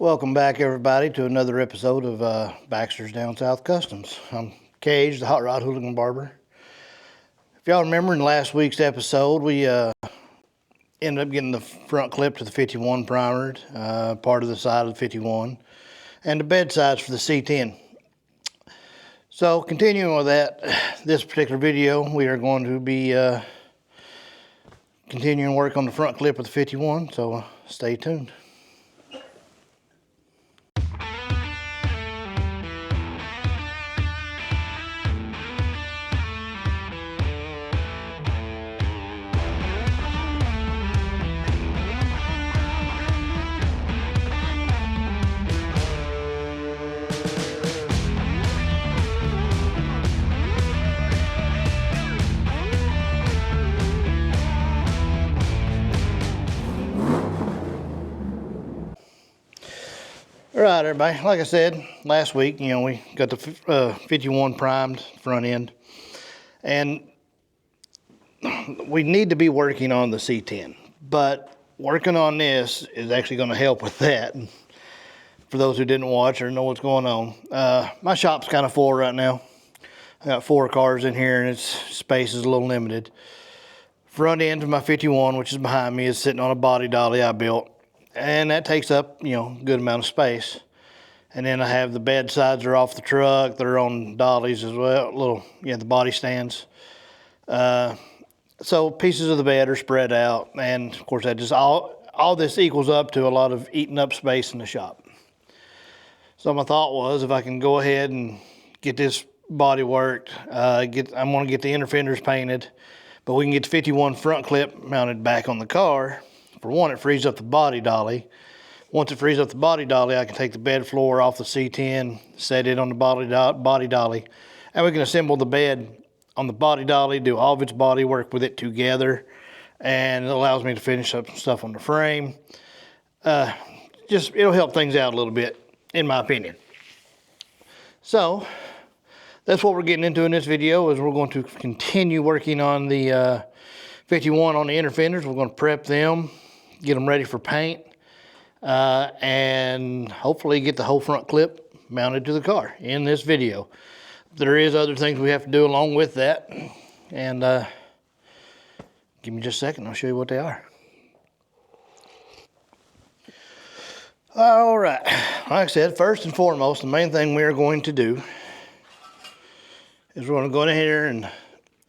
Welcome back, everybody, to another episode of Baxter's Down South Customs. I'm Cage, the Hot Rod Hooligan Barber. If y'all remember in last week's episode, we ended up getting the front clip to the 51 primered, part of the side of the 51, and the bed sides for the C10. So, continuing with that, this particular video, we are going to be continuing work on the front clip of the 51, so stay tuned. All right, everybody, like I said last week, we got the 51 primed front end, and we need to be working on the C10, but working on this is actually going to help with that. And for those who didn't watch or know what's going on, my shop's kind of full right now. I got 4 cars in here, and its space is a little limited. Front end of my 51, which is behind me, is sitting on a body dolly I built. And that takes up, a good amount of space. And then I have the bed sides are off the truck. They're on dollies as well, the body stands. So pieces of the bed are spread out. And of course, that just all this equals up to a lot of eating up space in the shop. So my thought was, if I can go ahead and get this body worked, I'm going to get the inner fenders painted, but we can get the 51 front clip mounted back on the car. For one, it frees up the body dolly. Once it frees up the body dolly, I can take the bed floor off the C10, set it on the body dolly, and we can assemble the bed on the body dolly, do all of its body work with it together, and it allows me to finish up some stuff on the frame. It'll help things out a little bit, in my opinion. So, that's what we're getting into in this video, is we're going to continue working on the 51 on the inner fenders. We're going to prep them, get them ready for paint, and hopefully get the whole front clip mounted to the car in this video. There is other things we have to do along with that, and give me just a second, I'll show you what they are. All right, like I said, first and foremost, the main thing we are going to do is we're going to go in here and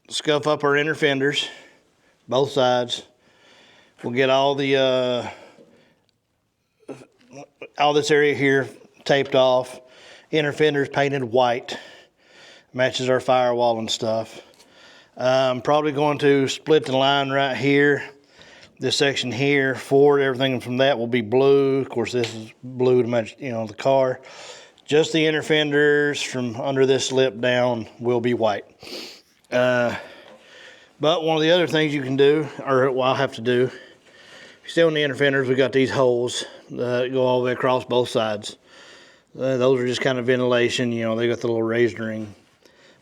scuff up our inner fenders, both sides. We'll get all this area here taped off. Inner fenders painted white, matches our firewall and stuff. I'm probably going to split the line right here. This section here, forward, everything from that will be blue. Of course, this is blue to match, the car. Just the inner fenders from under this lip down will be white. But one of the other things you can do, or I'll have to do, if you stay on the inner fenders, we got these holes that go all the way across both sides. Those are just kind of ventilation, they got the little raised ring.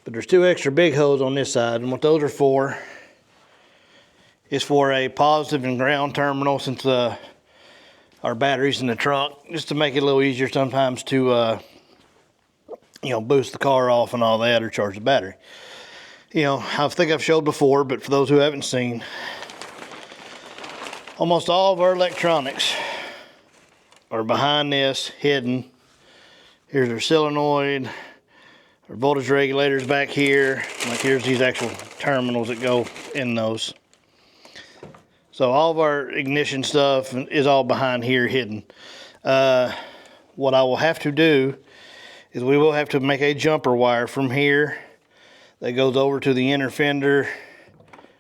But there's 2 extra big holes on this side, and what those are for is for a positive and ground terminal, since our battery's in the trunk, just to make it a little easier sometimes to, boost the car off and all that, or charge the battery. I think I've showed before, but for those who haven't seen, almost all of our electronics are behind this, hidden. Here's our solenoid, our voltage regulators back here. Like here's these actual terminals that go in those. So all of our ignition stuff is all behind here, hidden. What I will have to do is we will have to make a jumper wire from here that goes over to the inner fender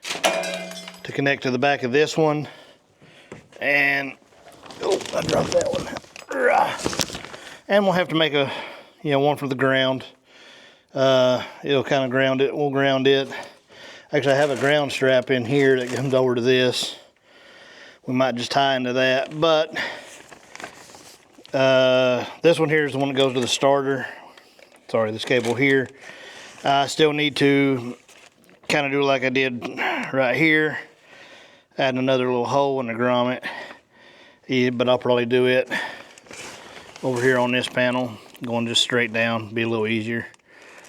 to connect to the back of this one. And, I dropped that one. And we'll have to make a, one for the ground. It'll kind of ground it, we'll ground it. Actually, I have a ground strap in here that comes over to this. We might just tie into that, but this one here is the one that goes to the starter. Sorry, this cable here. I still need to kind of do like I did right here, add another little hole in the grommet, but I'll probably do it over here on this panel, going just straight down, be a little easier.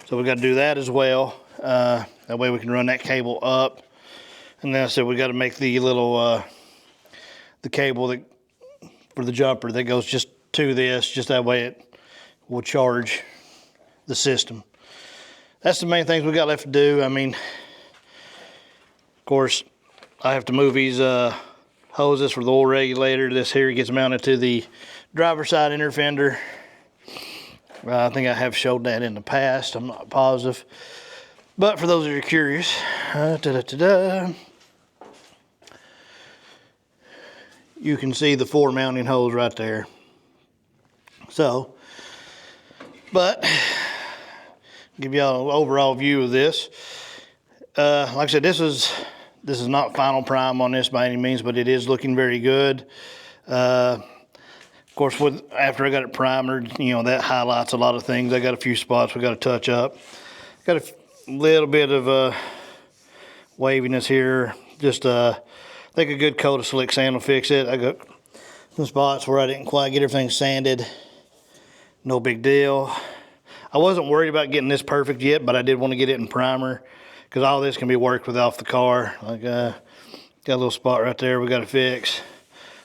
So we got to do that as well. That way we can run that cable up. And then I said we got to make the little the cable that for the jumper that goes just to this, just that way it will charge the system. That's the main things we got left to do. I mean, of course, I have to move these hoses for the oil regulator. This here gets mounted to the driver's side inner fender. I think I have showed that in the past. I'm not positive. But for those of you curious, you can see the 4 mounting holes right there. So, but give y'all an overall view of this. Like I said, this is not final prime on this by any means, but it is looking very good. Of course, after I got it primered, you know, that highlights a lot of things. I got a few spots we got to touch up. Got a little bit of waviness here. Just I think a good coat of slick sand will fix it. I got some spots where I didn't quite get everything sanded. No big deal. I wasn't worried about getting this perfect yet, but I did want to get it in primer because all this can be worked with off the car. Like got a little spot right there we got to fix,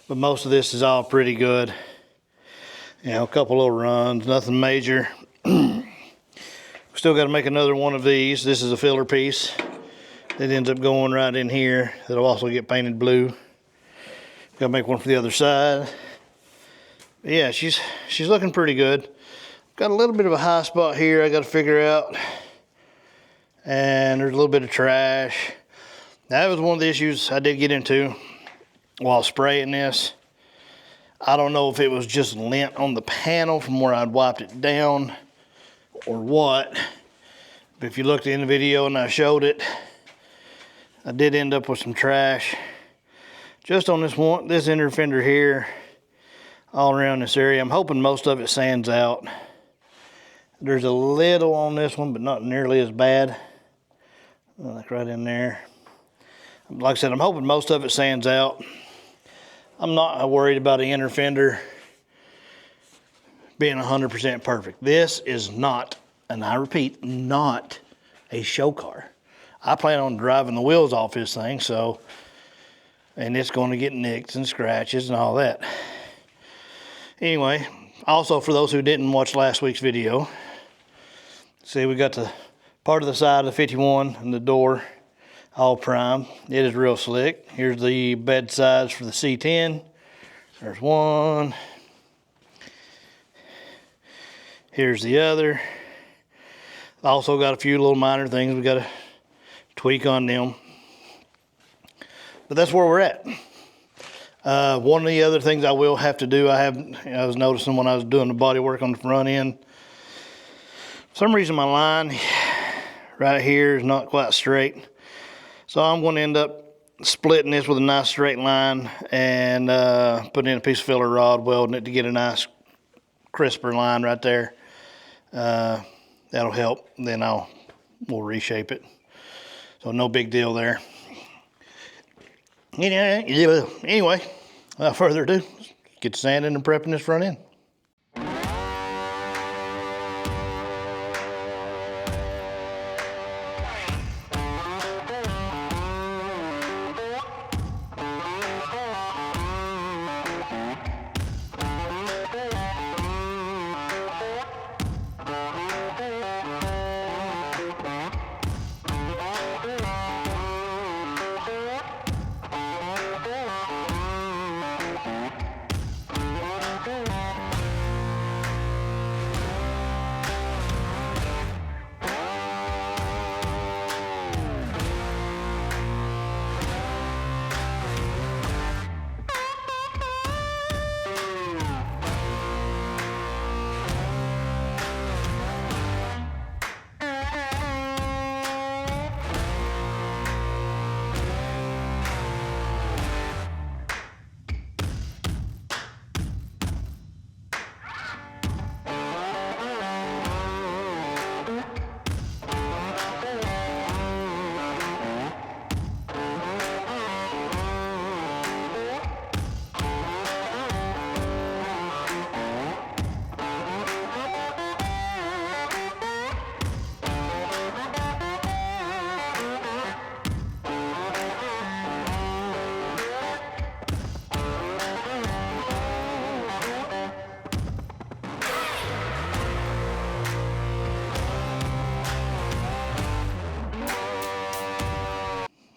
but most of this is all pretty good. You know, a couple little runs, nothing major. Still got to make another one of these. This is a filler piece that ends up going right in here. That'll also get painted blue. Got to make one for the other side. But yeah, she's looking pretty good. Got a little bit of a high spot here I got to figure out. And there's a little bit of trash. That was one of the issues I did get into while spraying this. I don't know if it was just lint on the panel from where I'd wiped it down or what. But if you looked in the video and I showed it, I did end up with some trash just on this inner fender here, all around this area. I'm hoping most of it sands out. There's a little on this one, but not nearly as bad. Like right in there. Like I said, I'm hoping most of it sands out. I'm not worried about the inner fender being 100% perfect. This is not, and I repeat, not a show car. I plan on driving the wheels off this thing, so, and it's going to get nicks and scratches and all that. Anyway, also for those who didn't watch last week's video, see we got the part of the side of the 51 and the door all primed. It is real slick. Here's the bed sides for the C10. There's one. Here's the other. Also got a few little minor things we got to tweak on them. But that's where we're at. One of the other things I will have to do, I was noticing when I was doing the body work on the front end, for some reason my line right here is not quite straight. So I'm going to end up splitting this with a nice straight line and putting in a piece of filler rod, welding it to get a nice crisper line right there. That'll help. Then we'll reshape it. So no big deal there. Anyway, without further ado, get to sanding and prepping this front end.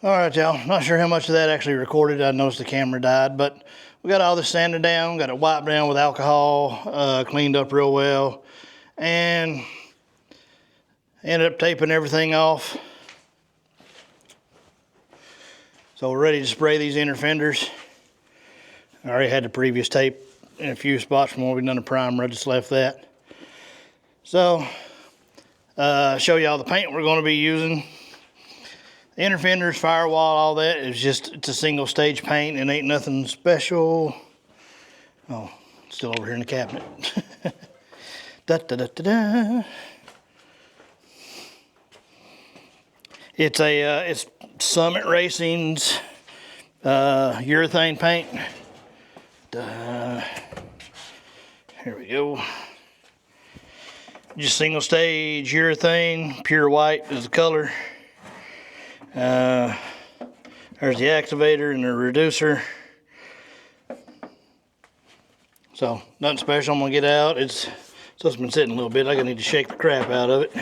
All right, y'all. Not sure how much of that actually recorded. I noticed the camera died, but we got all this sanded down, got it wiped down with alcohol, cleaned up real well, and ended up taping everything off. So we're ready to spray these inner fenders. I already had the previous tape in a few spots from when we done the primer. I just left that. So, show you all the paint we're going to be using. The inner fenders, firewall, all that is just, it's a single stage paint and ain't nothing special. Oh, it's still over here in the cabinet. Da, da, da, da, da. It's Summit Racing's urethane paint. Here we go. Just single stage urethane, pure white is the color. There's the activator and the reducer. So nothing special. I'm gonna get out. It's been sitting a little bit. I'm gonna need to shake the crap out of it.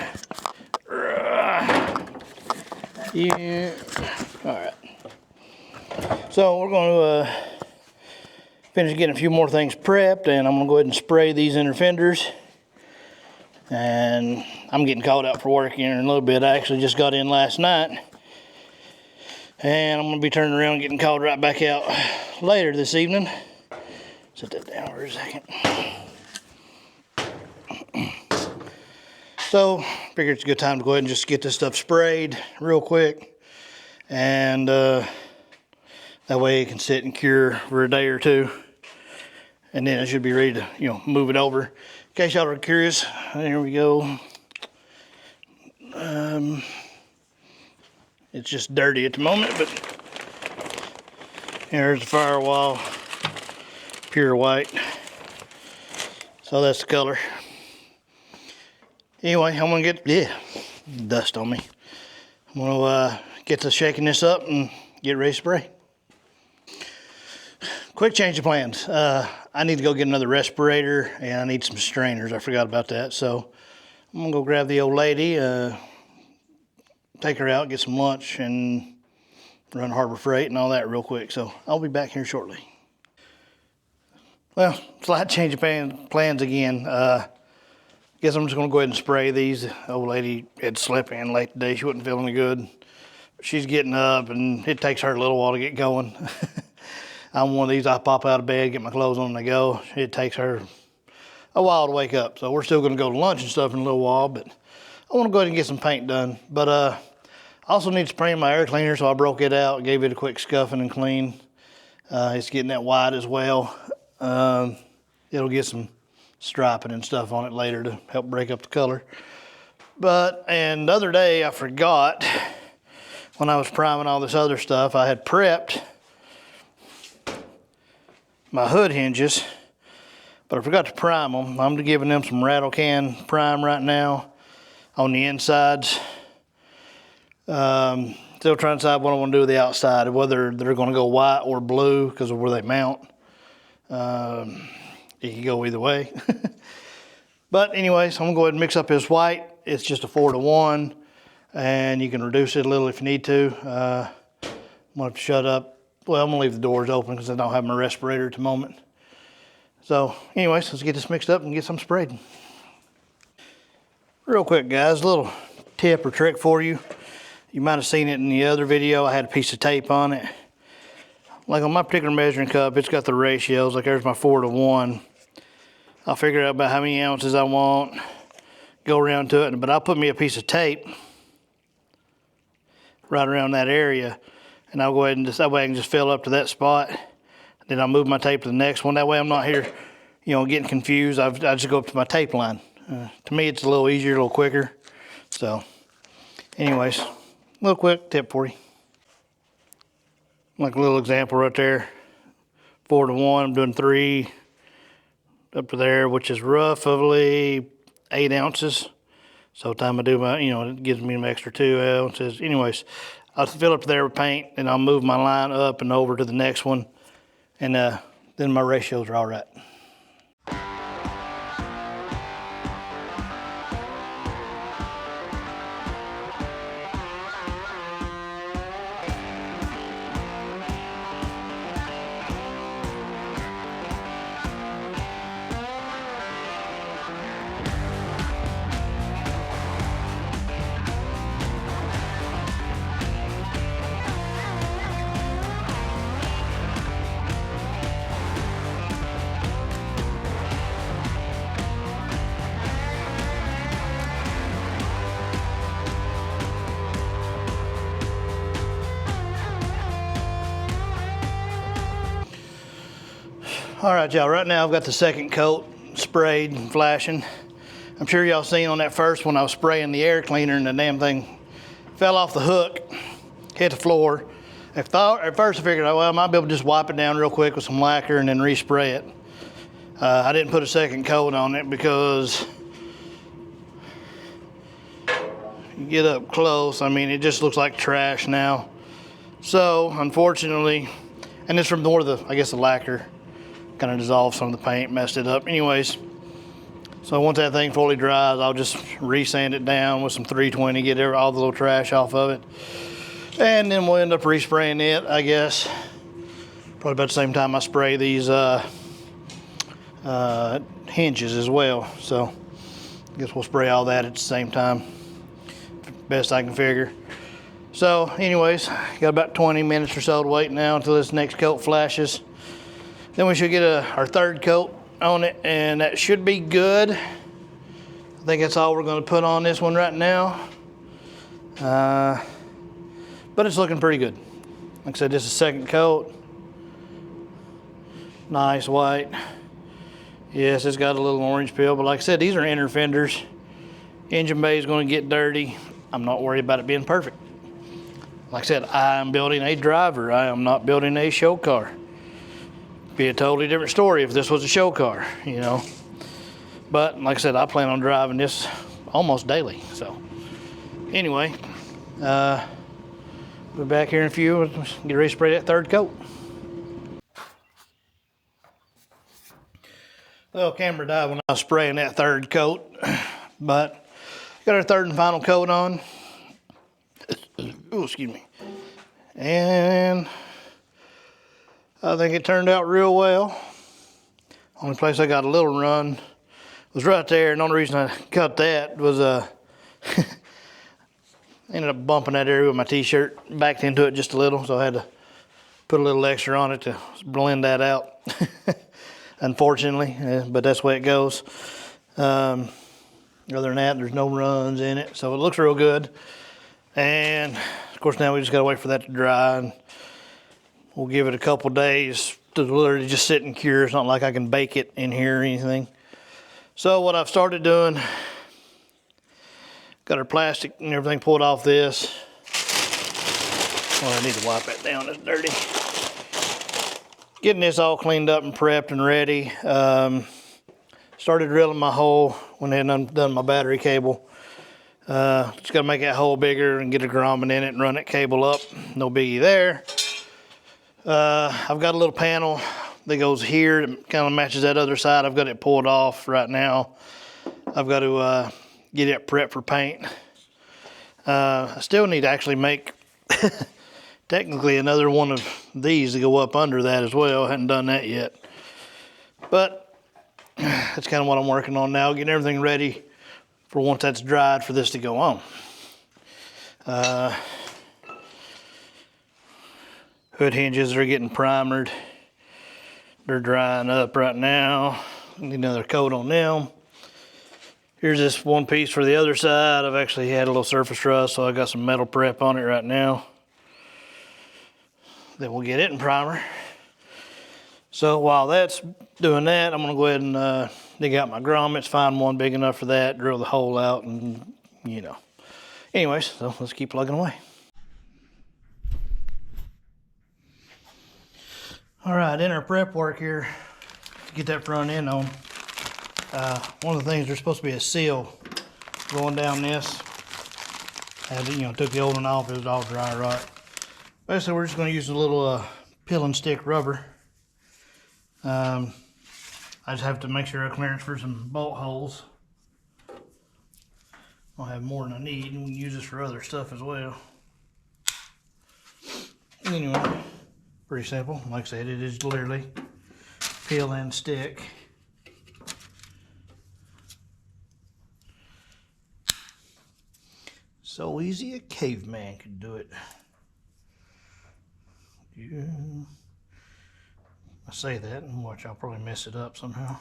Yeah. All right. So we're gonna finish getting a few more things prepped, and I'm gonna go ahead and spray these inner fenders. And I'm getting called out for work here in a little bit. I actually just got in last night. And I'm going to be turning around and getting called right back out later this evening. Set that down for a second. So, figured it's a good time to go ahead and just get this stuff sprayed real quick. And that way it can sit and cure for a day or two. And then it should be ready to, move it over. In case y'all are curious, here we go. It's just dirty at the moment, but here's the firewall, pure white. So that's the color. Anyway, I'm gonna get, dust on me. I'm gonna get to shaking this up and get ready to spray. Quick change of plans. I need to go get another respirator and I need some strainers. I forgot about that. So I'm gonna go grab the old lady, take her out, get some lunch, and run Harbor Freight and all that real quick. So I'll be back here shortly. Well, slight change of plans again. Guess I'm just gonna go ahead and spray these. The old lady had slept in late today. She wasn't feeling good. She's getting up and it takes her a little while to get going. I'm one of these, I pop out of bed, get my clothes on and I go. It takes her a while to wake up. So we're still gonna go to lunch and stuff in a little while, but I want to go ahead and get some paint done, but I also need to spray my air cleaner, so I broke it out, gave it a quick scuffing and clean. It's getting that white as well. It'll get some striping and stuff on it later to help break up the color. And the other day I forgot, when I was priming all this other stuff, I had prepped my hood hinges, but I forgot to prime them. I'm giving them some rattle can prime right now on the insides. Still trying to decide what I want to do with the outside, whether they're going to go white or blue because of where they mount. It can go either way. But anyways, I'm going to go ahead and mix up this white. It's just a 4-to-1, and you can reduce it a little if you need to. I'm going to have to shut up. Well, I'm going to leave the doors open because I don't have my respirator at the moment. So anyways, let's get this mixed up and get some sprayed. Real quick, guys, a little tip or trick for you. You might have seen it in the other video. I had a piece of tape on it. Like on my particular measuring cup, it's got the ratios. Like there's my 4-to-1. I'll figure out about how many ounces I want, go around to it, but I'll put me a piece of tape right around that area, and I'll go ahead and just, that way I can just fill up to that spot. Then I'll move my tape to the next one. That way I'm not here, getting confused. I just go up to my tape line. To me, it's a little easier, a little quicker. So, anyways, a little quick tip for you. Like a little example right there. 4-to-1, I'm doing 3 up to there, which is roughly 8 ounces. So time I do my, it gives me an extra 2 ounces. Anyways, I'll fill up there with paint, and I'll move my line up and over to the next one. And then my ratios are all right. All right, y'all, right now I've got the second coat sprayed and flashing. I'm sure y'all seen on that first one I was spraying the air cleaner and the damn thing fell off the hook, hit the floor. At first I figured, well, I might be able to just wipe it down real quick with some lacquer and then respray it. I didn't put a second coat on it because you get up close, I mean, it just looks like trash now. So, unfortunately, and it's from more of the, I guess the lacquer kind of dissolved some of the paint, messed it up. Anyways, so once that thing fully dries, I'll just re-sand it down with some 320, get all the little trash off of it. And then we'll end up respraying it, I guess. Probably about the same time I spray these hinges as well. So I guess we'll spray all that at the same time, best I can figure. So anyways, got about 20 minutes or so to wait now until this next coat flashes. Then we should get our third coat on it, and that should be good. I think that's all we're going to put on this one right now. But it's looking pretty good. Like I said, this is second coat. Nice white. Yes, it's got a little orange peel, but like I said, these are inner fenders. Engine bay is going to get dirty. I'm not worried about it being perfect. Like I said, I am building a driver. I am not building a show car. Be a totally different story if this was a show car, you know. But like I said, I plan on driving this almost daily. So anyway, we'll be back here in a few. Get ready to spray that third coat. Well, camera died when I was spraying that third coat, but got our third and final coat on. Oh, excuse me. And I think it turned out real well. Only place I got a little run was right there, and the only reason I cut that was ended up bumping that area with my t-shirt, backed into it just a little, so I had to put a little extra on it to blend that out. Unfortunately, but that's the way it goes. Other than that, there's no runs in it, so it looks real good. And of course now we just gotta wait for that to dry, and we'll give it a couple days to literally just sit and cure. It's not like I can bake it in here or anything. So what I've started doing, got our plastic and everything pulled off this. Oh, I need to wipe that down, it's dirty. Getting this all cleaned up and prepped and ready. Started drilling my hole when I had undone my battery cable. Just gotta make that hole bigger and get a grommet in it and run that cable up. No biggie there. I've got a little panel that goes here that kind of matches that other side. I've got it pulled off right now. I've got to get it prepped for paint. I still need to actually make technically another one of these to go up under that as well. I hadn't done that yet. But that's kind of what I'm working on now, getting everything ready for once that's dried for this to go on. Hood hinges are getting primered. They're drying up right now. Need another coat on them. Here's this one piece for the other side. I've actually had a little surface rust, so I got some metal prep on it right now. Then we'll get it in primer. So while that's doing that, I'm gonna go ahead and dig out my grommets, find one big enough for that, drill the hole out, and you know. Anyways, so let's keep plugging away. All right, in our prep work here, to get that front end on, one of the things, there's supposed to be a seal going down this. As you know, took the old one off, it was all dry rot. Basically, we're just going to use a little peel and stick rubber. I just have to make sure I clearance for some bolt holes. I'll have more than I need, and we can use this for other stuff as well. Anyway, pretty simple. Like I said, it is literally peel and stick. So easy a caveman could do it. Yeah. I say that and watch, I'll probably mess it up somehow.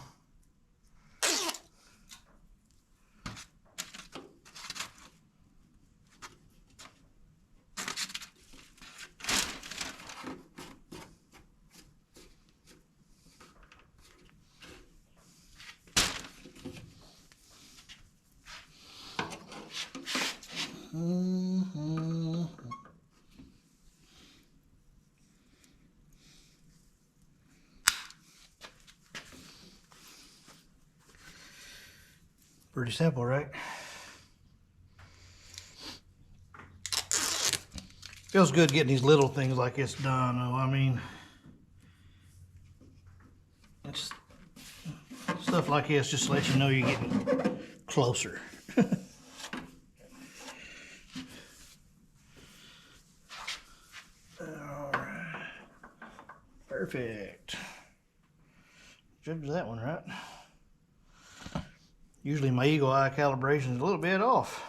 Pretty simple, right? Feels good getting these little things like this done, though. I mean, it's stuff like this just to let you know you're getting closer. Alright. Perfect. Judge that one right. Usually my eagle eye calibration is a little bit off.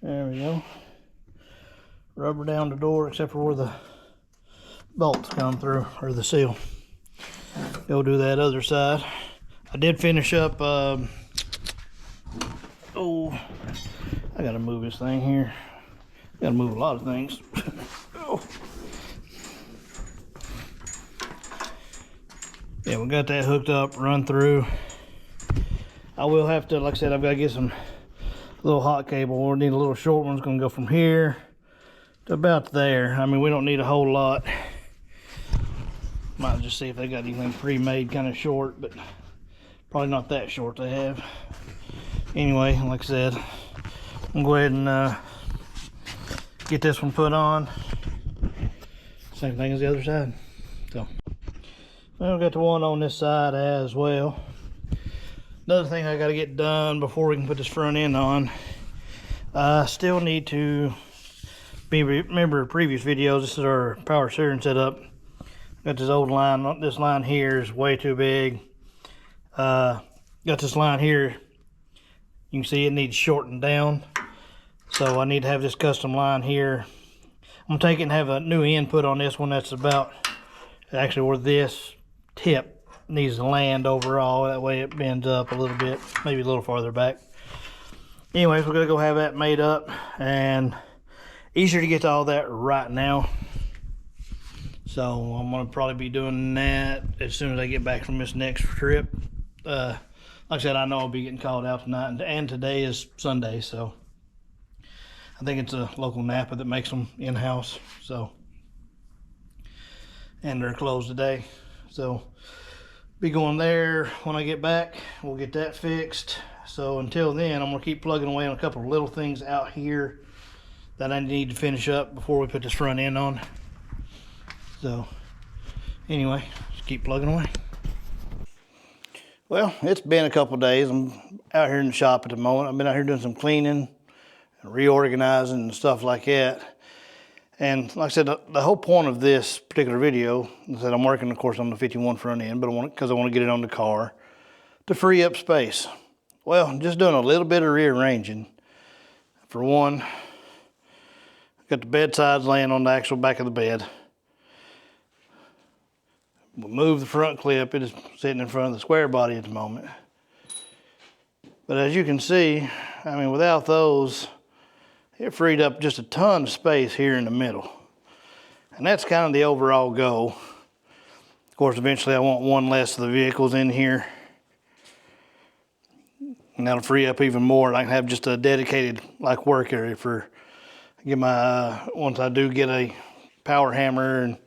There we go. Rubber down the door except for where the bolts come through, or the seal. Go do that other side. I did finish up, oh, I gotta move this thing here. Gotta move a lot of things. Oh. Yeah, we got that hooked up, run through. I will have to, like I said, I've got to get some little hot cable. We'll need a little short one. It's going to go from here to about there. I mean, we don't need a whole lot. Might just see if they got anything pre-made kind of short, but probably not that short they have. Anyway, like I said, I'm going to go ahead and get this one put on. Same thing as the other side. So, well, we got the one on this side as well. Another thing I got to get done before we can put this front end on, I still need to remember previous videos. This is our power steering setup. Got this old line. This line here is way too big. Got this line here. You can see it needs shortened down. So I need to have this custom line here. I'm gonna take it and have a new end put on this one. That's about actually where this tip needs to land overall. That way it bends up a little bit, maybe a little farther back. Anyways, we're gonna go have that made up, and easier to get to all that right now. So I'm gonna probably be doing that as soon as I get back from this next trip. Like I said, I know I'll be getting called out tonight, and today is Sunday, so I think it's a local Napa that makes them in-house. So, and they're closed today, so be going there when I get back. We'll get that fixed. So until then, I'm gonna keep plugging away on a couple of little things out here that I need to finish up before we put this front end on. So anyway, just keep plugging away. Well, it's been a couple days. I'm out here in the shop at the moment. I've been out here doing some cleaning and reorganizing and stuff like that. And like I said, the whole point of this particular video is that I'm working, of course, on the 51 front end, but because I want to get it on the car to free up space. Well, I'm just doing a little bit of rearranging. For one, got the bed sides laying on the actual back of the bed. We'll move the front clip. It is sitting in front of the square body at the moment. But as you can see, I mean, without those, it freed up just a ton of space here in the middle. And that's kind of the overall goal. Of course, eventually I want one less of the vehicles in here. And that'll free up even more. And I can have just a dedicated like work area for get my once I do get a power hammer and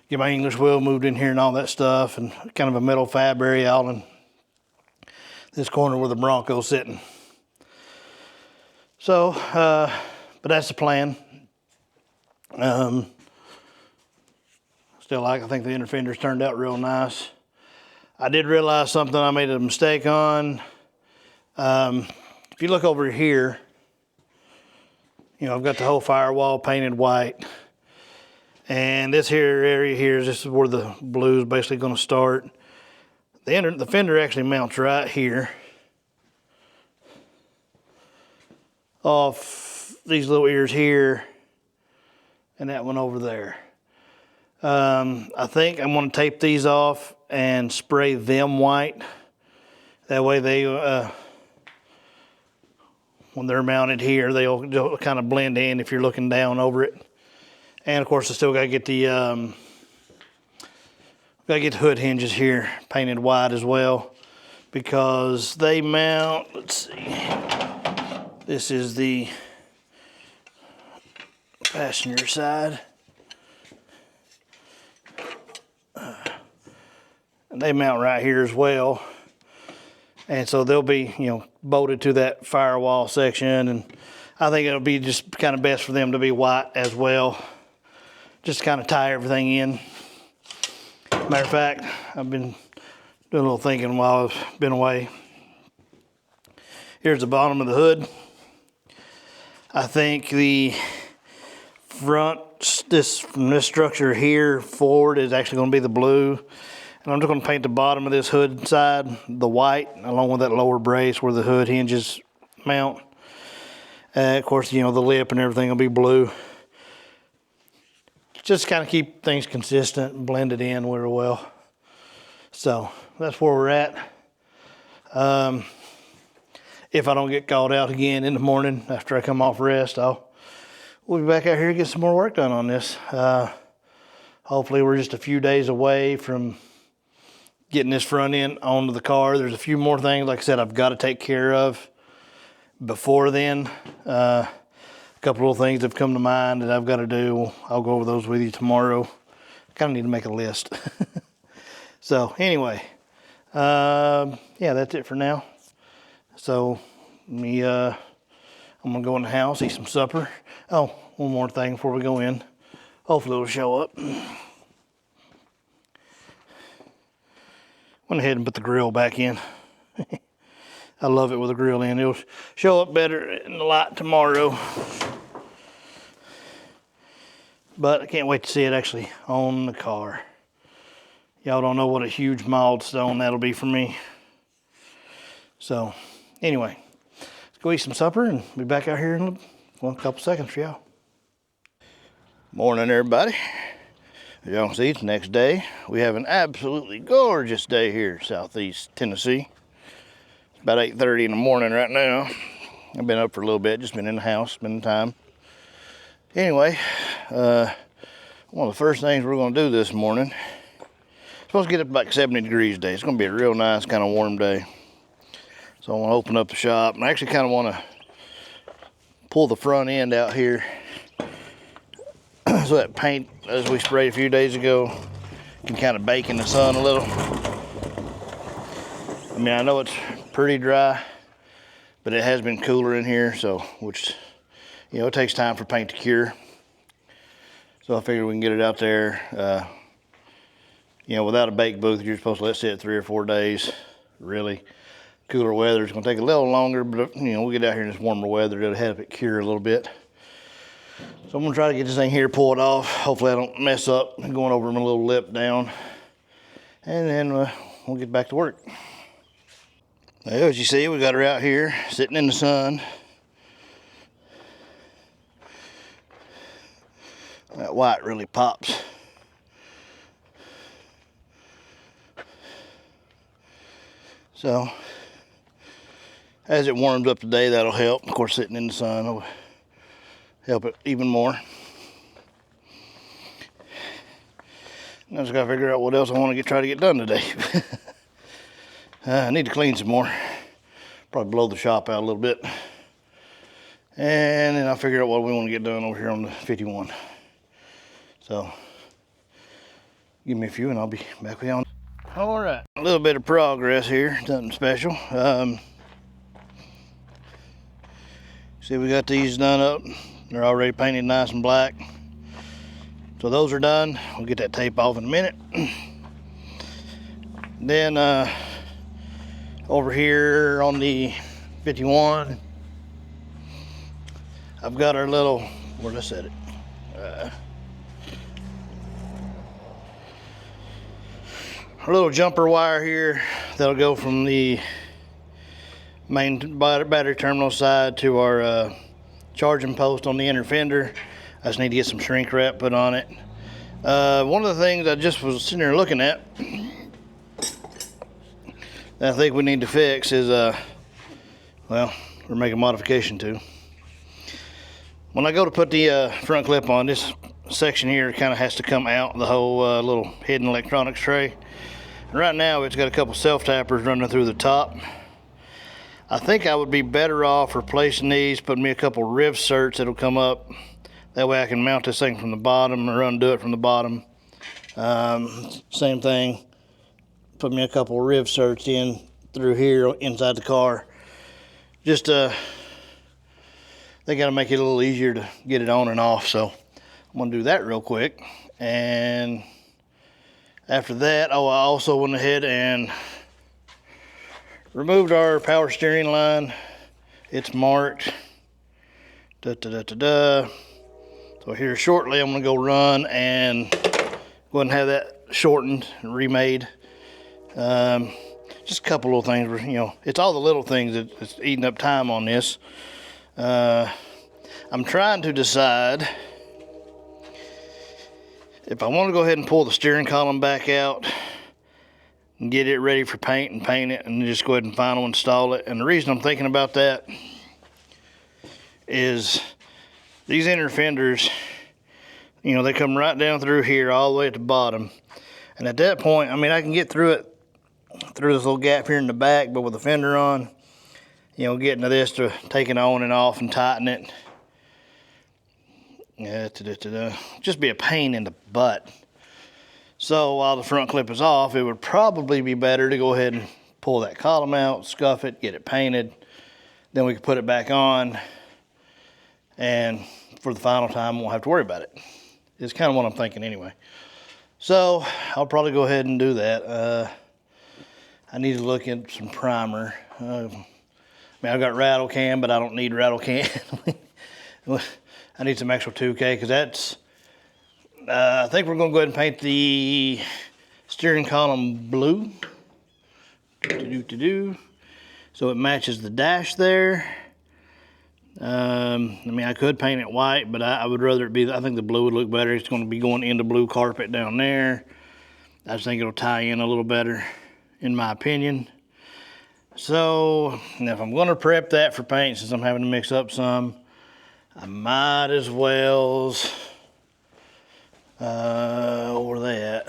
get my English wheel moved in here and all that stuff, and kind of a metal fab area out in this corner where the Bronco's sitting. So, but that's the plan. Still I think the inner fenders turned out real nice. I did realize something I made a mistake on. If you look over here, you know, I've got the whole firewall painted white. And this here area here, this is where the blue is basically going to start. The fender actually mounts right here off these little ears here and that one over there. I think I'm going to tape these off and spray them white. That way they when they're mounted here, they'll kind of blend in if you're looking down over it. And of course, I still got to get the hood hinges here painted white as well, because they mount. Let's see. This is the passenger side. And they mount right here as well. And so they'll be, bolted to that firewall section. And I think it'll be just kind of best for them to be white as well. Just to kind of tie everything in. Matter of fact, I've been doing a little thinking while I've been away. Here's the bottom of the hood. I think the front, from this structure here forward is actually going to be the blue. And I'm just going to paint the bottom of this hood side the white, along with that lower brace where the hood hinges mount. Of course, the lip and everything will be blue. Just kind of keep things consistent and blend it in really well. So that's where we're at. If I don't get called out again in the morning after I come off rest, we'll be back out here and get some more work done on this. Hopefully we're just a few days away from getting this front end onto the car. There's a few more things, like I said, I've got to take care of before then. A couple little things have come to mind that I've got to do. I'll go over those with you tomorrow. I kind of need to make a list. So anyway, yeah, that's it for now. So I'm gonna go in the house, eat some supper. Oh, one more thing before we go in. Hopefully it'll show up. Went ahead and put the grill back in. I love it with the grill in. It'll show up better in the light tomorrow. But I can't wait to see it actually on the car. Y'all don't know what a huge milestone that'll be for me. So anyway, let's go eat some supper and be back out here in a couple seconds for y'all. Morning, everybody. As y'all can see, it's the next day. We have an absolutely gorgeous day here in southeast Tennessee. It's about 8:30 in the morning right now. I've been up for a little bit, just been in the house, spending time. Anyway, one of the first things we're going to do this morning, it's supposed to get up to about 70 degrees today. It's going to be a real nice kind of warm day. So I want to open up the shop, and I actually kind of want to pull the front end out here so that paint, as we sprayed a few days ago, can kind of bake in the sun a little. I mean, I know it's pretty dry, but it has been cooler in here, so which, it takes time for paint to cure. So I figured we can get it out there. Without a bake booth, you're supposed to let it sit 3 or 4 days. Really, cooler weather is going to take a little longer, but we'll get out here in this warmer weather. It'll help it cure a little bit. So I'm going to try to get this thing here pulled off. Hopefully I don't mess up going over my little lip down. And then we'll get back to work. Well, as you see, we got her out here sitting in the sun. That white really pops. So as it warms up today, that'll help. Of course, sitting in the sun will help it even more. I just gotta figure out what else I want to try to get done today. I need to clean some more. Probably blow the shop out a little bit. And then I'll figure out what we want to get done over here on the 51. So give me a few and I'll be back with you on. All right, a little bit of progress here, nothing special. See, we got these done up. They're already painted nice and black. So those are done. We'll get that tape off in a minute. Then over here on the 51, I've got our little, where'd I set it? Our little jumper wire here that'll go from the main battery terminal side to our charging post on the inner fender. I just need to get some shrink wrap put on it. One of the things I just was sitting there looking at that I think we need to fix is, well, or make a modification to. When I go to put the front clip on, this section here kind of has to come out, the whole little hidden electronics tray. And right now it's got a couple self-tappers running through the top. I think I would be better off replacing these, putting me a couple riv certs that'll come up. That way I can mount this thing from the bottom or undo it from the bottom. Same thing, put me a couple riv certs in through here inside the car. Just they gotta make it a little easier to get it on and off, so I'm gonna do that real quick. And after that, oh, I also went ahead and removed our power steering line. It's marked. So here shortly, I'm gonna go run and go ahead and have that shortened and remade. Just a couple little things where, you know, it's all the little things that's eating up time on this. I'm trying to decide if I want to go ahead and pull the steering column back out and get it ready for paint and paint it, and just go ahead and final install it. And the reason I'm thinking about that is these inner fenders, you know, they come right down through here all the way at the bottom. And at that point, I mean, I can get through it, through this little gap here in the back, but with the fender on, you know, getting to this, to take it on and off and tighten it, just be a pain in the butt. So while the front clip is off, it would probably be better to go ahead and pull that column out, scuff it, get it painted. Then we can put it back on, and for the final time, we won't have to worry about it. It's kind of what I'm thinking anyway. So I'll probably go ahead and do that. I need to look at some primer. I mean, I've got rattle can, but I don't need rattle can. I need some extra 2K, because that's, I think we're going to go ahead and paint the steering column blue. So it matches the dash there. I mean, I could paint it white, but I would rather it be, I think the blue would look better. It's going to be going into blue carpet down there. I just think it'll tie in a little better, in my opinion. So if I'm going to prep that for paint, since I'm having to mix up some, I might as well, where are they at?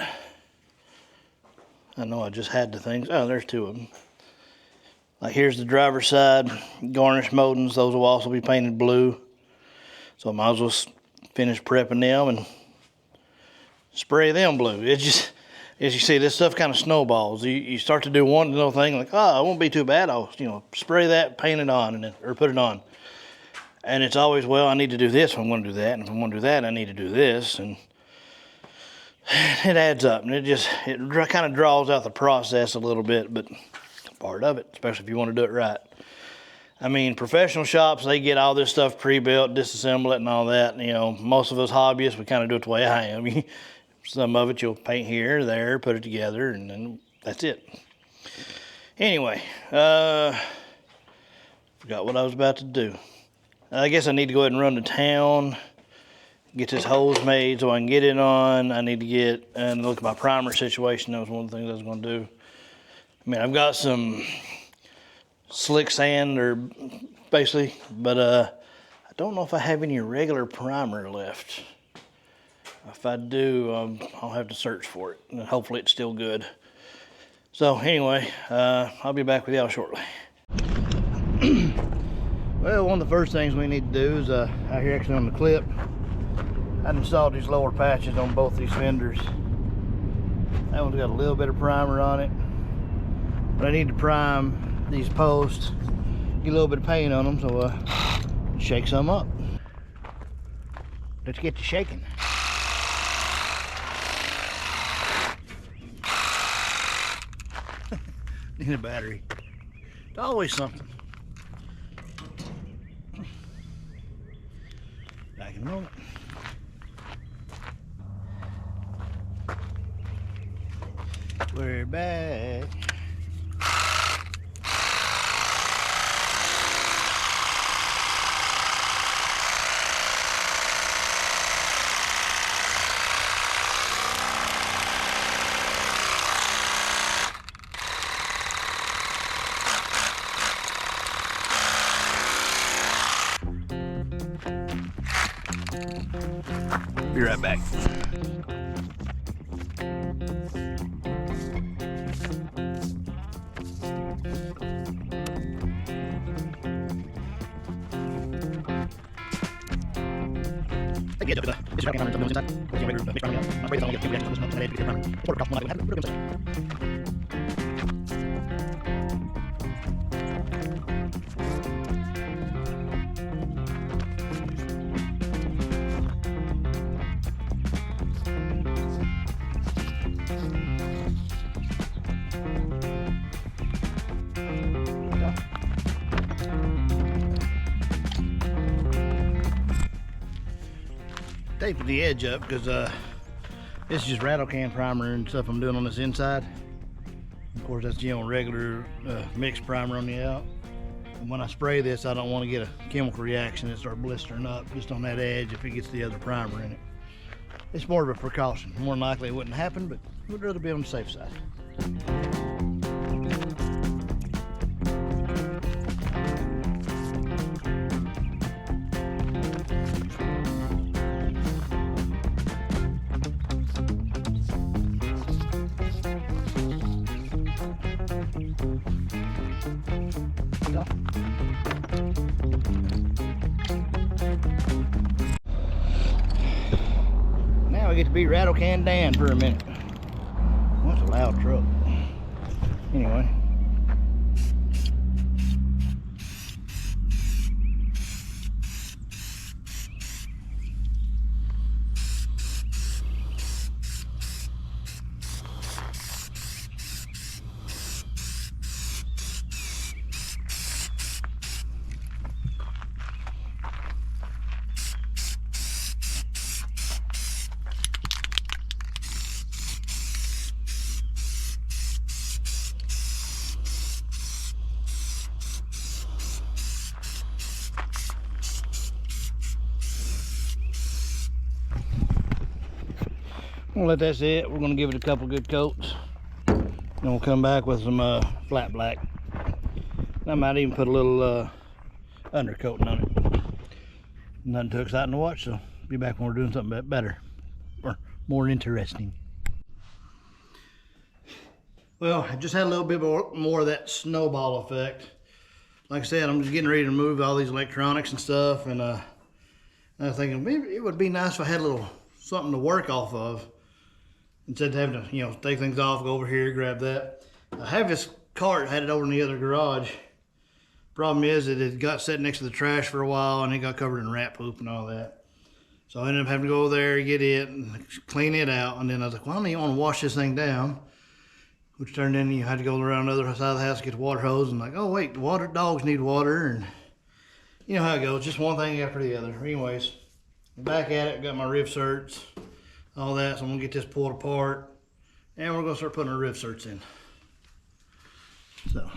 I know I just had the things. Oh, there's two of them. Like, here's the driver's side garnish moldings. Those will also be painted blue. So I might as well finish prepping them and spray them blue. It's just, as you see, this stuff kind of snowballs. You start to do one little thing, like, oh, it won't be too bad. I'll, you know, spray that, paint it on, and then, or put it on. And it's always, well, I need to do this if I'm going to do that, and if I'm going to do that, I need to do this, and it adds up, and it kind of draws out the process a little bit, but it's part of it, especially if you want to do it right. I mean, professional shops, they get all this stuff pre-built, disassemble it and all that. You know, most of us hobbyists, we kind of do it the way I am. Some of it you'll paint here or there, put it together, and then that's it. Anyway, forgot what I was about to do. I guess I need to go ahead and run to town, get this hose made so I can get it on. I need to get and look at my primer situation. That was one of the things I was going to do. I mean, I've got some slick sand, or basically, but I don't know if I have any regular primer left. If I do, I'll have to search for it, and hopefully it's still good. So anyway, I'll be back with y'all shortly. Well, one of the first things we need to do is out here actually on the clip, I installed these lower patches on both these fenders. That one's got a little bit of primer on it, but I need to prime these posts, get a little bit of paint on them, so shake some up. Let's get to shaking. Need a battery. It's always something. Back in a moment. We're back. Be right back. Taping the edge up because this is just rattle can primer and stuff I'm doing on this inside. Of course, that's regular mixed primer on the out. And when I spray this, I don't want to get a chemical reaction and start blistering up just on that edge if it gets the other primer in it. It's more of a precaution. More than likely it wouldn't happen, but we'd rather be on the safe side. Now I get to be Rattle Can Dan for a minute. That's a loud truck. Anyway. We'll let that sit. We're going to give it a couple good coats. Then we'll come back with some flat black. I might even put a little undercoating on it. Nothing too exciting to watch, so be back when we're doing something better or more interesting. Well, I just had a little bit more of that snowball effect. Like I said, I'm just getting ready to move all these electronics and stuff, and I was thinking maybe it would be nice if I had a little something to work off of instead of having to, take things off, go over here, grab that. I have this cart, had it over in the other garage. Problem is that it got set next to the trash for a while and it got covered in rat poop and all that. So I ended up having to go over there, get it, and clean it out. And then I was like, well, I don't even want to wash this thing down. Which turned into you had to go around the other side of the house to get the water hose. And like, oh wait, dogs need water. And you know how it goes, just one thing after the other. Anyways, back at it, got my riv certs, all that. So I'm gonna get this pulled apart and we're gonna start putting our riv certs in. So.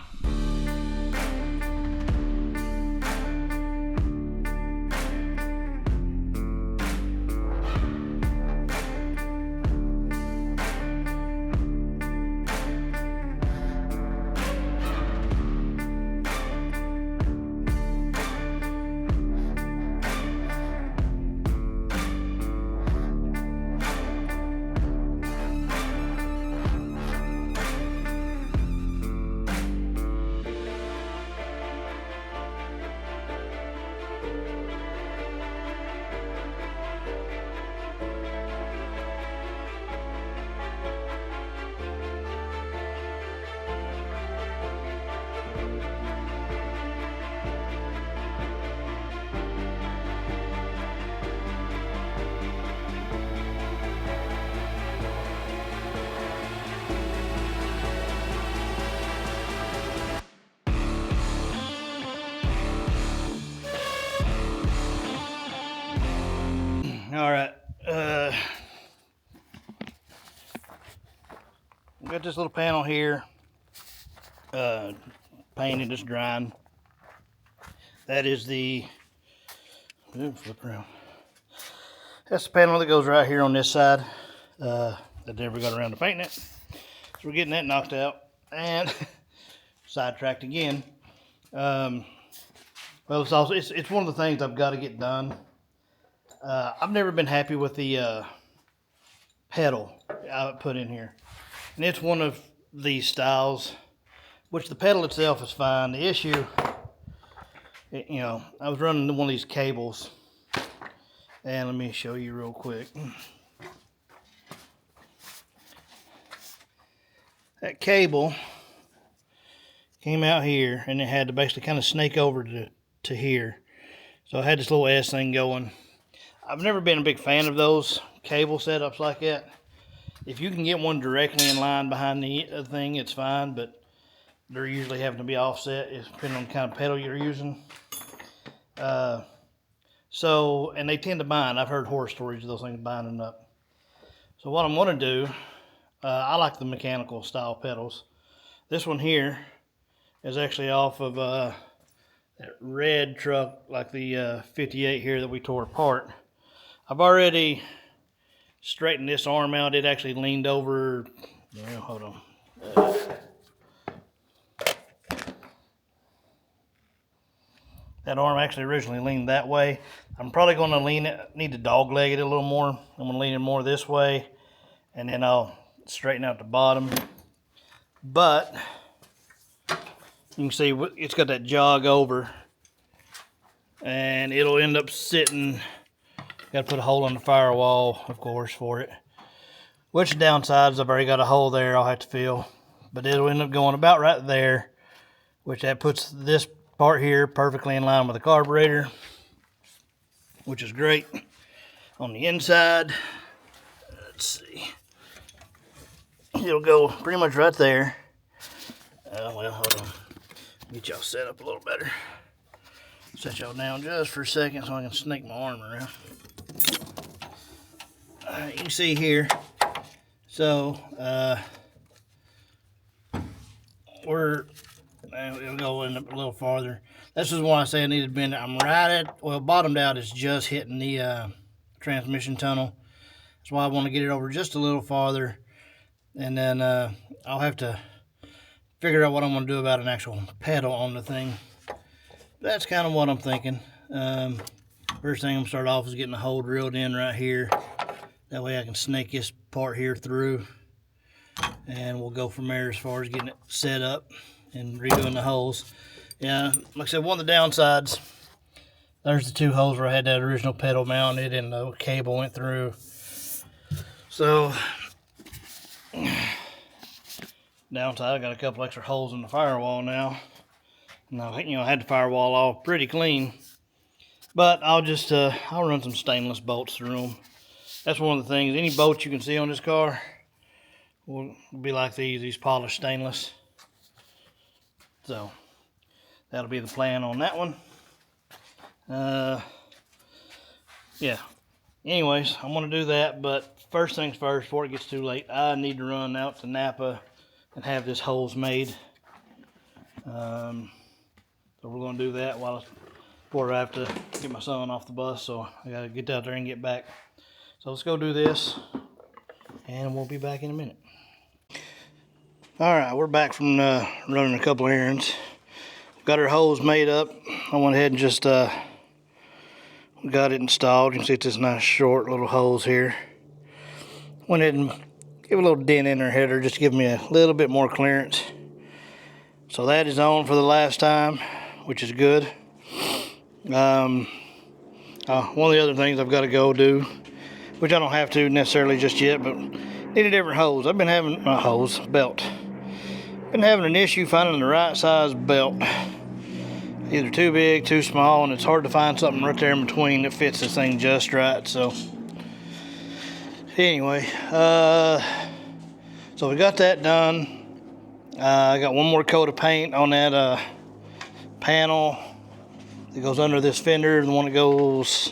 All right, we got this little panel here, painted, just drying. That is the, flip around. That's the panel that goes right here on this side. That never got around to painting it. So we're getting that knocked out and sidetracked again. Well, it's one of the things I've got to get done. I've never been happy with the pedal I put in here. And it's one of these styles, which the pedal itself is fine. The issue, I was running one of these cables, and let me show you real quick. That cable came out here, and it had to basically kind of snake over to here. So I had this little S thing going. I've never been a big fan of those cable setups like that. If you can get one directly in line behind the thing, it's fine, but they're usually having to be offset, depending on the kind of pedal you're using. And they tend to bind. I've heard horror stories of those things binding up. So what I'm going to do, I like the mechanical style pedals. This one here is actually off of that red truck, like the 58 here that we tore apart. I've already straightened this arm out. It actually leaned over. Well, hold on. That arm actually originally leaned that way. I'm probably going to need to dog leg it a little more. I'm going to lean it more this way, and then I'll straighten out the bottom. But you can see it's got that jog over, and it'll end up sitting. Got to put a hole in the firewall, of course, for it. Which downsides, I've already got a hole there I'll have to fill. But it'll end up going about right there, which that puts this part here perfectly in line with the carburetor, which is great. On the inside, let's see, it'll go pretty much right there. Well, hold on. Get y'all set up a little better. Set y'all down just for a second so I can snake my arm around. You can see here, so it'll go in a little farther. This is why I say I needed to bend it. I'm right at, well, bottomed out is just hitting the transmission tunnel. That's why I want to get it over just a little farther, and then I'll have to figure out what I'm going to do about an actual pedal on the thing. That's kind of what I'm thinking. First thing I'm going to start off is getting the hole drilled in right here. That way I can snake this part here through, and we'll go from there as far as getting it set up and redoing the holes. Yeah, like I said, one of the downsides, there's the two holes where I had that original pedal mounted and the cable went through. So, downside, I got a couple extra holes in the firewall now. Now, I had the firewall all pretty clean, but I'll just, I'll run some stainless bolts through them. That's one of the things, any bolts you can see on this car will be like these polished stainless. So, that'll be the plan on that one. Yeah. Anyways, I'm going to do that, but first things first, before it gets too late, I need to run out to Napa and have this holes made. So we're going to do that before I have to get my son off the bus, so I got to get out there and get back. So let's go do this, and we'll be back in a minute. Alright, we're back from running a couple errands. Got our hose made up. I went ahead and just got it installed. You can see it's this nice short little hose here. Went ahead and give a little dent in her header just to give me a little bit more clearance. So that is on for the last time, which is good. One of the other things I've got to go do, which I don't have to necessarily just yet, but need a different hose. I've been having a belt. Been having an issue finding the right size belt. Either too big, too small, and it's hard to find something right there in between that fits this thing just right. So anyway, so we got that done. I got one more coat of paint on that panel that goes under this fender, and the one that goes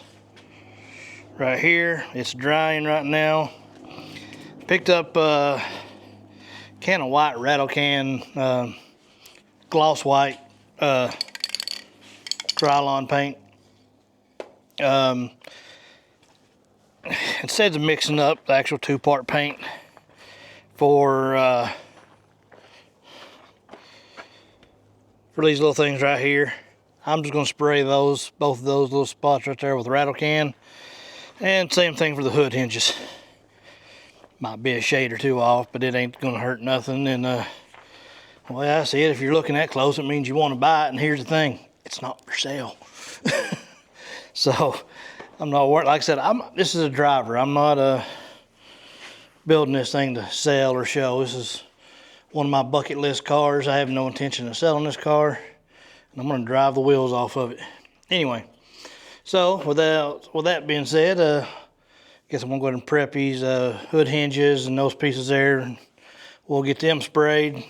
right here. It's drying right now. Picked up a can of white rattle can, gloss white Krylon paint. Instead of mixing up the actual two-part paint for these little things right here, I'm just going to spray both of those little spots right there with rattle can. And same thing for the hood hinges. Might be a shade or two off, but it ain't gonna hurt nothing. And the way I see it, if you're looking that close, it means you want to buy it. And here's the thing, it's not for sale. So I'm not worried. Like I said, this is a driver. I'm not building this thing to sell or show. This is one of my bucket list cars. I have no intention of selling this car, and I'm gonna drive the wheels off of it. Anyway, so with that being said, I guess I'm gonna go ahead and prep these hood hinges and those pieces there, and we'll get them sprayed. Like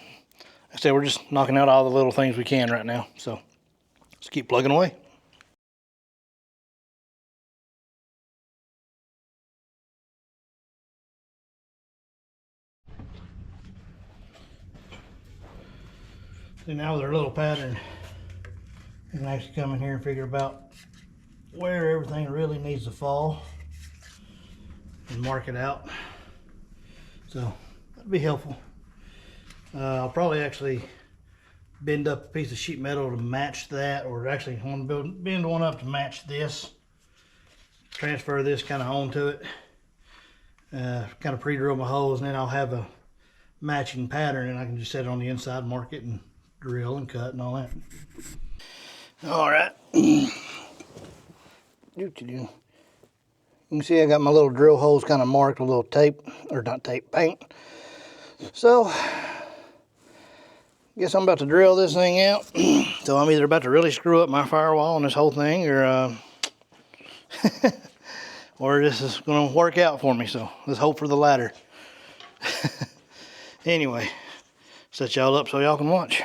I said, we're just knocking out all the little things we can right now, so let's keep plugging away. So now with our little pattern, you can actually come in here and figure about where everything really needs to fall and mark it out. So that'd be helpful. I'll probably actually bend up a piece of sheet metal to match that, or actually I want to bend one up to match this. Transfer this kind of onto it. Kind of pre-drill my holes, and then I'll have a matching pattern, and I can just set it on the inside, mark it, and drill and cut and all that. All right. You can see I got my little drill holes kind of marked with a little tape, or not tape, paint. So, guess I'm about to drill this thing out. So I'm either about to really screw up my firewall on this whole thing, or or this is going to work out for me. So let's hope for the latter. Anyway, set y'all up so y'all can watch.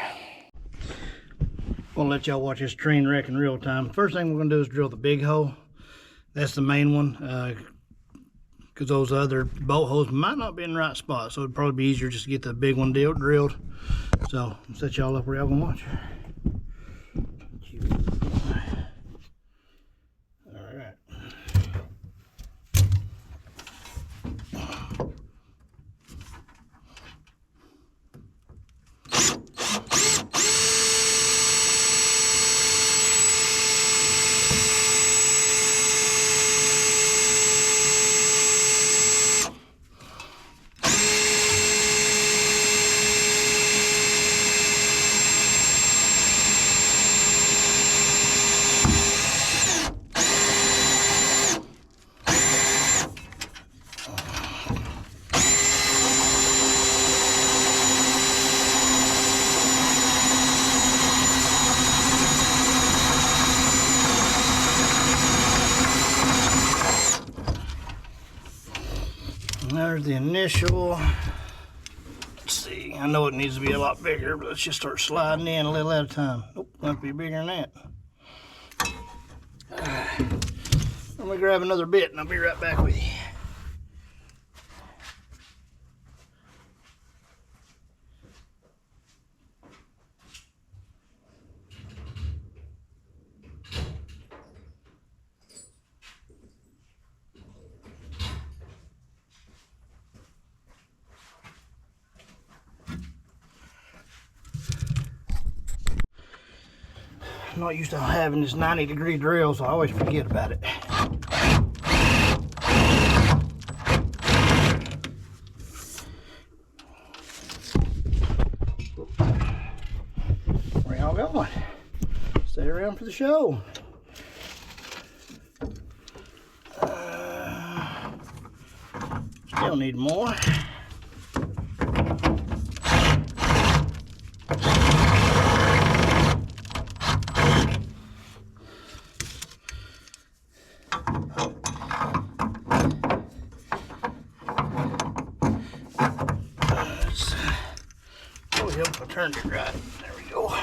Gonna let y'all watch this train wreck in real time. First thing we're gonna do is drill the big hole. That's the main one, because those other bolt holes might not be in the right spot, so it'd probably be easier just to get the big one drilled. So I'll set y'all up where y'all gonna watch. All right. There's the initial. Let's see, I know it needs to be a lot bigger, but let's just start sliding in a little at a time. Nope, might be bigger than that. Let me grab another bit and I'll be right back with you. I'm not used to having this 90-degree drill, so I always forget about it. Where y'all going? Stay around for the show. Still need more. Hope I turned it right. There we go.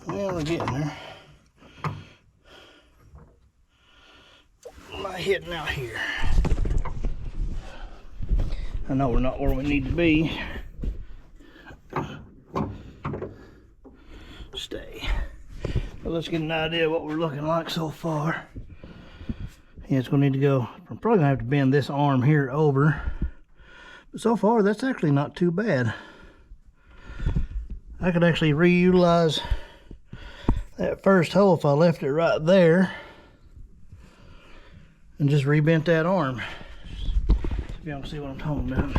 Well, we're getting there. What am I hitting out here? I know we're not where we need to be. Stay. But let's get an idea of what we're looking like so far. Yeah, it's going to need to go. I'm probably going to have to bend this arm here over. But so far, that's actually not too bad. I could actually reutilize that first hole if I left it right there and just rebent that arm. If y'all can see what I'm talking about.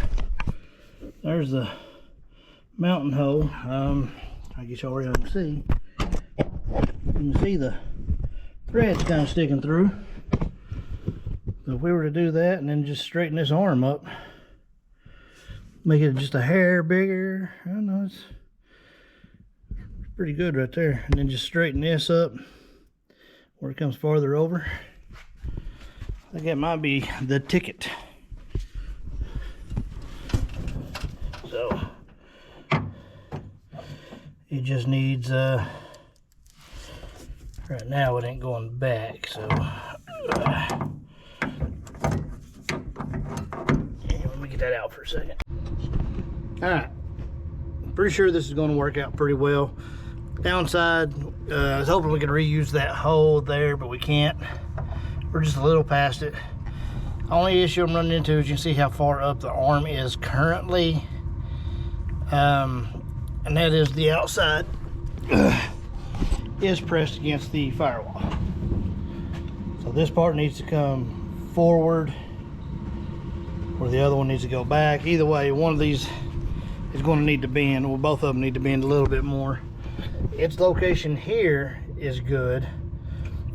There's the mounting hole. I guess y'all already can see. You can see the thread's kind of sticking through. So if we were to do that and then just straighten this arm up, make it just a hair bigger, I don't know, it's pretty good right there. And then just straighten this up where it comes farther over. I think that might be the ticket. So it just needs right now it ain't going back, so let me get that out for a second. All right, pretty sure this is going to work out pretty well. Downside, I was hoping we could reuse that hole there, but we can't. We're just a little past it. Only issue I'm running into is you can see how far up the arm is currently, and that is the outside is pressed against the firewall. So this part needs to come forward, or the other one needs to go back. Either way, one of these is going to need to bend. Well, both of them need to bend a little bit more. Its location here is good.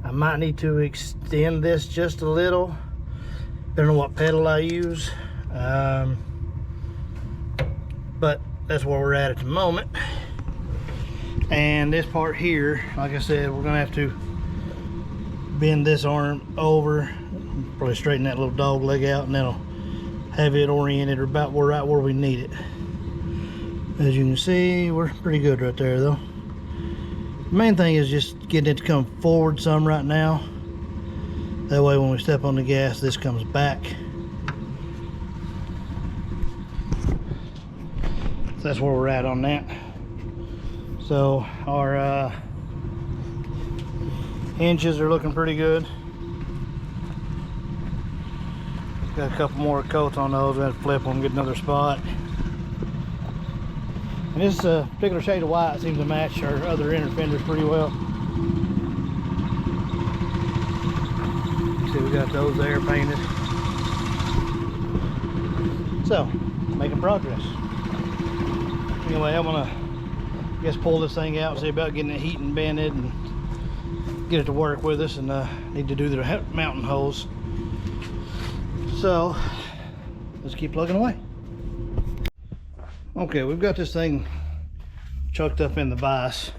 I might need to extend this just a little, depending on what pedal I use. But that's where we're at the moment. And this part here, like I said, we're gonna have to bend this arm over, probably straighten that little dog leg out, and that'll have it oriented about right where we need it. As you can see, we're pretty good right there though. The main thing is just getting it to come forward some right now. That way when we step on the gas, this comes back. So that's where we're at on that. So our hinges are looking pretty good. Got a couple more coats on those. We're gonna flip them, get another spot. And this particular shade of white seems to match our other inner fenders pretty well. See, we got those there painted. So, making progress. Anyway, I'm gonna, I guess, pull this thing out and see about getting it heat and bended and get it to work with us, and need to do the mounting holes. So, let's keep plugging away. Okay, we've got this thing chucked up in the vise.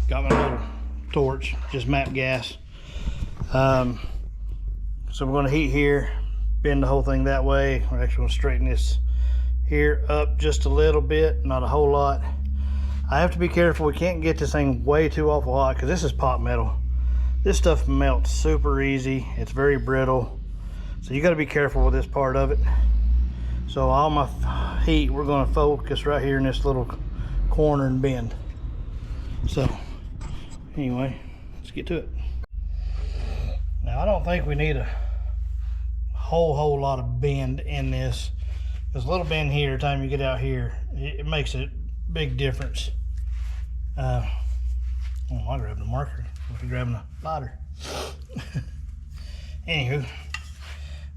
Got my little torch, just map gas. So we're going to heat here, bend the whole thing that way. We're actually going to straighten this here up just a little bit, not a whole lot. I have to be careful. We can't get this thing way too awful hot because this is pot metal. This stuff melts super easy. It's very brittle. So you got to be careful with this part of it. So all my heat, we're going to focus right here in this little corner and bend. So anyway, let's get to it. Now I don't think we need a whole lot of bend in this. There's a little bend here, the time you get out here, it makes a big difference. Oh, I grabbed a marker. I'll be grabbing a lighter. Anywho,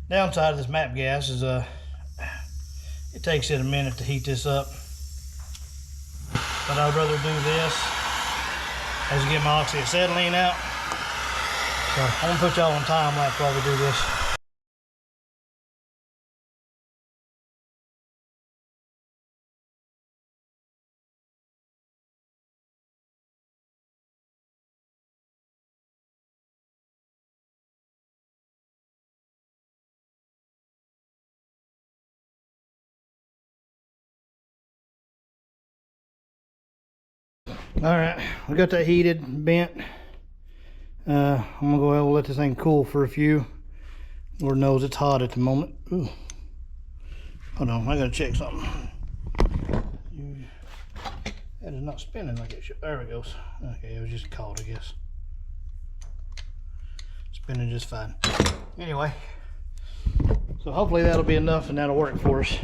downside of this map gas is it takes it a minute to heat this up, but I'd rather do this as I get my oxyacetylene out. So I'm gonna put y'all on time lapse while we do this. All right, we got that heated, bent. I'm gonna go ahead and let this thing cool for a few. Lord knows it's hot at the moment. Ooh. Hold on, I gotta check something. That is not spinning like it should. There it goes. Okay, it was just caught, I guess. Spinning just fine. Anyway, so hopefully that'll be enough and that'll work for us.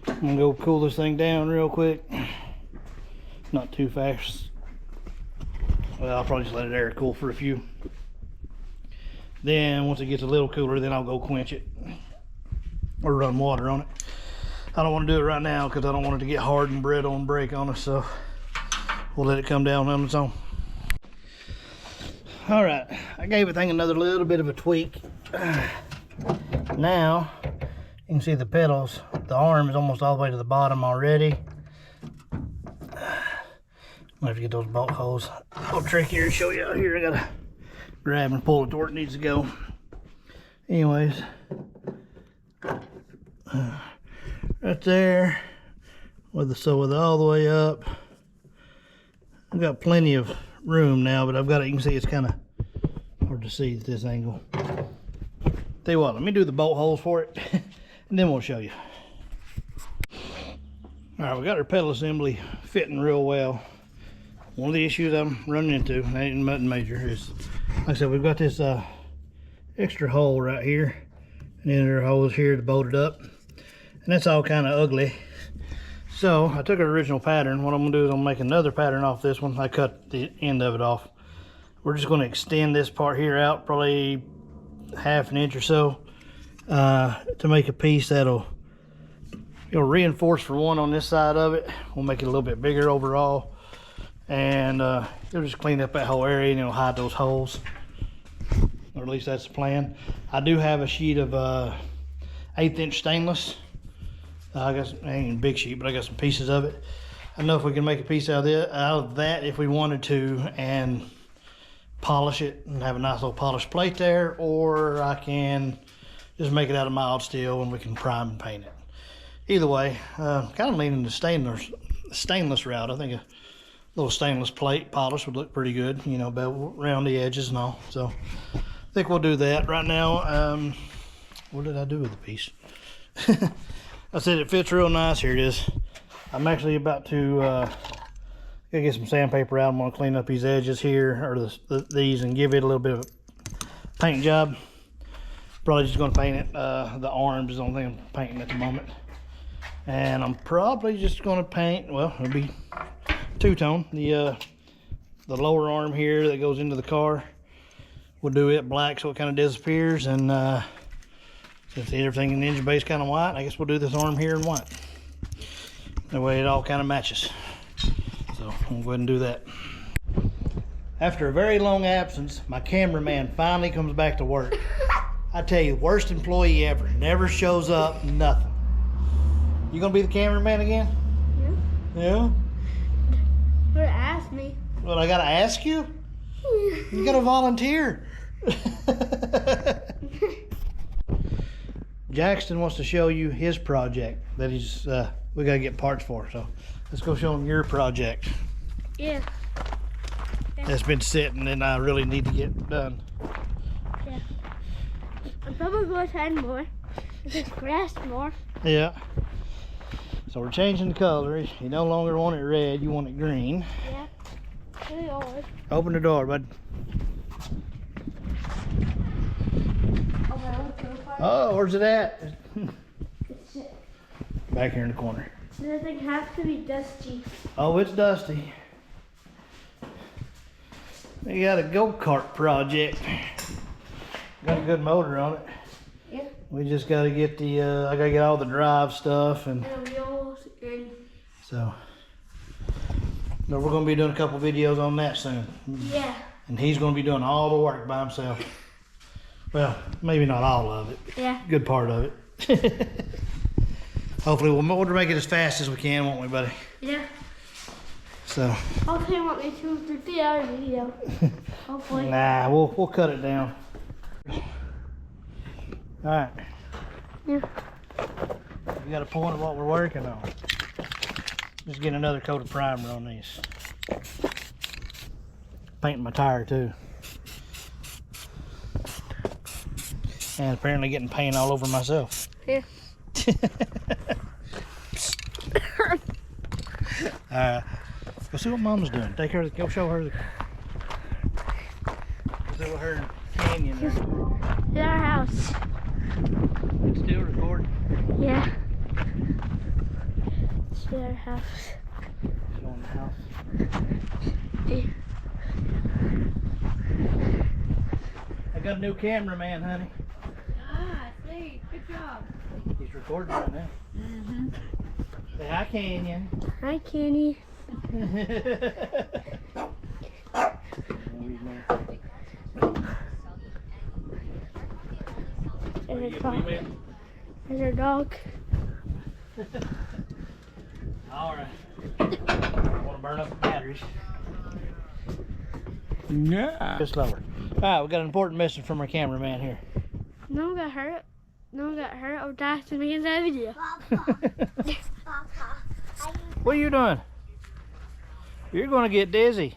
I'm gonna go cool this thing down real quick. Not too fast. Well, I'll probably just let it air cool for a few. Then once it gets a little cooler, then I'll go quench it or run water on it. I don't want to do it right now because I don't want it to get hard and brittle and break on us, so we'll let it come down on its own. All right, I gave the thing another little bit of a tweak. Now you can see the pedals, the arm is almost all the way to the bottom already. I'm gonna have to get those bolt holes a little trickier to show you out here. I gotta grab and pull it to where it needs to go. Anyways, right there with the all the way up. I've got plenty of room now, but I've got it. You can see it's kind of hard to see at this angle. Tell you what, let me do the bolt holes for it, and then we'll show you. All right, we got our pedal assembly fitting real well. One of the issues I'm running into, and ain't nothing major, is, like I said, we've got this extra hole right here, and then there are holes here to bolt it up, and that's all kind of ugly. So I took our original pattern. What I'm gonna do is I'm gonna make another pattern off this one. I cut the end of it off. We're just gonna extend this part here out, probably half an inch or so, to make a piece that'll, it'll reinforce for one on this side of it. We'll make it a little bit bigger overall, and it'll just clean up that whole area and it'll hide those holes, or at least that's the plan. I do have a sheet of 1/8 inch stainless. I guess it ain't a big sheet, but I got some pieces of it. I don't know if we can make a piece out of that if we wanted to, and polish it and have a nice little polished plate there, or I can just make it out of mild steel and we can prime and paint it. Either way, kind of leaning the stainless route. I think a little stainless plate polish would look pretty good, you know, around the edges and all. So I think we'll do that right now. What did I do with the piece? I said it fits real nice. Here it is. I'm actually about to gotta get some sandpaper out. I'm gonna clean up these edges here, or these, and give it a little bit of a paint job. Probably just gonna paint it. The arms is the only thing I'm painting at the moment. And I'm probably just gonna paint, well, it'll be two-tone. The lower arm here that goes into the car, we'll do it black so it kind of disappears, and since everything in the engine bay is kind of white, I guess we'll do this arm here in white. That way it all kind of matches. So I'm going to go ahead and do that. After a very long absence, my cameraman finally comes back to work. I tell you, worst employee ever. Never shows up, nothing. You gonna be the cameraman again? Yeah. Yeah? You better ask me. Well, I gotta ask you? You gotta volunteer. Jackson wants to show you his project that he's we gotta get parts for, so let's go show him your project. Yeah. That's been sitting and I really need to get done. Yeah. I'm probably going to add more. If it's grass more. Yeah. So we're changing the color. You no longer want it red, you want it green. Yeah. Really old. Open the door, bud. Oh, where's it at? Back here in the corner. This thing has to be dusty. Oh, it's dusty. We got a go-kart project. Got a good motor on it. Yeah. We just got to get the, I got to get all the drive stuff and wheels and... So, no, we're going to be doing a couple videos on that soon. Yeah. And he's going to be doing all the work by himself. Well, maybe not all of it. Yeah. Good part of it. Hopefully we'll make it as fast as we can, won't we, buddy? Yeah. So. Hopefully you want me to do 3 hour video. Hopefully. Nah, we'll cut it down. All right. Yeah. You got a point of what we're working on. Just getting another coat of primer on these. Painting my tire too. And apparently getting paint all over myself. Yeah. Go see what Mama's doing. Take her, go show her the. Go see what her canyon is. In our house. It's still recording. Yeah. It's in our house. Showing the house. Yeah. got a new cameraman, honey. Ah, see, good job. He's recording right now. Mm-hmm. Say hi, Canyon. Hi, Kenny. There's our dog. All right. I want to burn up the batteries. Yeah. Go slower. All right, we got an important message from our cameraman here. No one got hurt. No one got hurt or died to me in that video. What are you doing? You're going to get dizzy.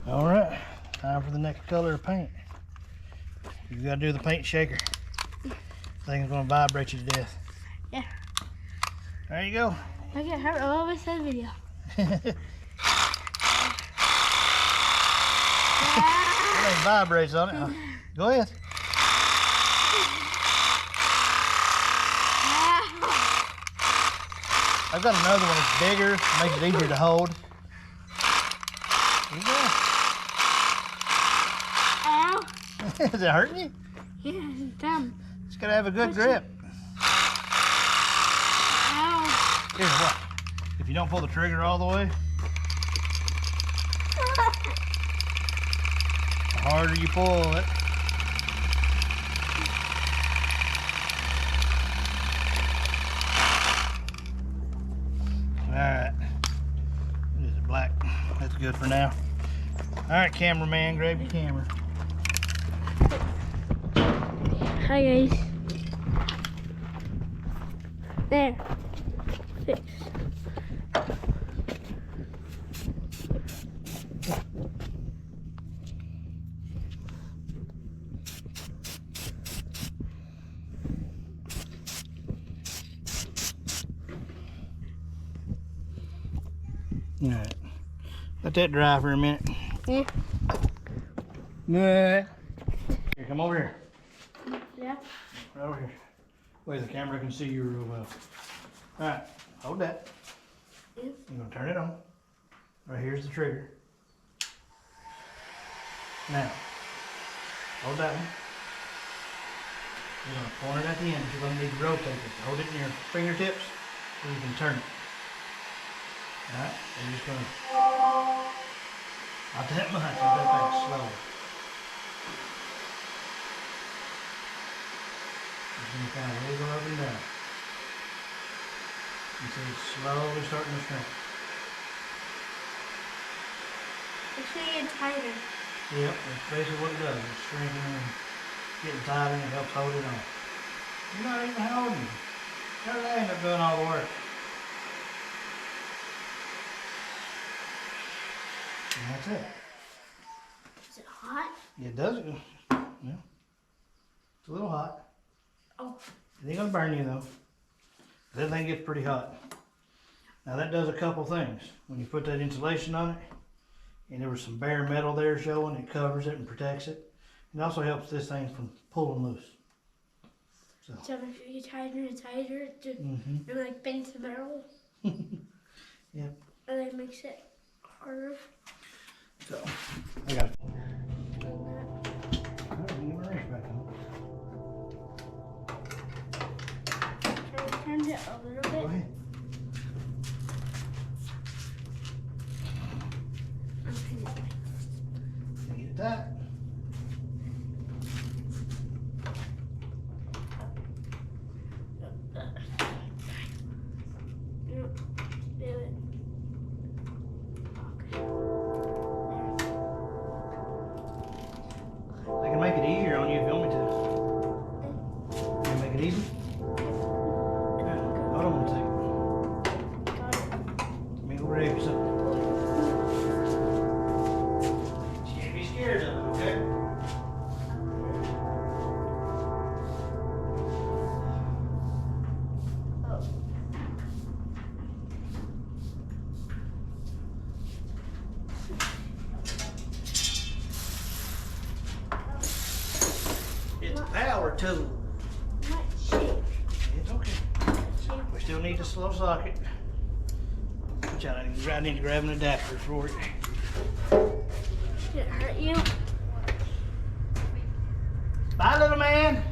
All right, time for the next color of paint. You got to do the paint shaker. Thing's going to vibrate you to death. Yeah. There you go. I get hurt all over this video. It vibrates on it. Huh? Go ahead. I've got another one that's bigger, makes it easier to hold. There you go. Ow. Is it hurting you? Yeah, it's dumb. Just gotta have a good grip. Ow. Here's what. If you don't pull the trigger all the way, the harder you pull it. Alright. This is black. That's good for now. Alright, cameraman, grab your camera. Hi, guys. There. Fix. Alright. Let that dry for a minute. Yeah. Here, come over here. Yeah. Right over here. Where the camera can see you real well. Alright, hold that. Yeah. You're gonna turn it on. Right here's the trigger. Now, hold that one. You're gonna point it at the end, but you're gonna need to rotate it. Hold it in your fingertips so you can turn it. Alright, and you're just gonna, not that much, you go back slower. Just gonna kind of wiggle up and down. You see it's slowly starting to shrink. It's getting tighter. Yep, that's basically what it does. It's shrinking and getting tighter and it helps hold it on. You're not even holding it. How did I end up doing all the work? And that's it. Is it hot? It does. Yeah. It's a little hot. Oh. It ain't gonna burn you though. That thing gets pretty hot. Now that does a couple things. When you put that insulation on it, and there was some bare metal there showing, it covers it and protects it. It also helps this thing from pulling loose. So if you get tighter and tighter, it like bends the barrel. Yep. And it makes it harder. So, I got it. Turn it a little Go bit. ahead. Get it tight. I can make it easier on you if you want me to. Can you make it easy? Okay. Hold on one second. Let me go grab you something. You can't be scared of it, okay? It's a power tool. Not shake. It's okay. We still need the slow socket. Which I need to grab an adapter for it. Did it hurt you? Bye, little man.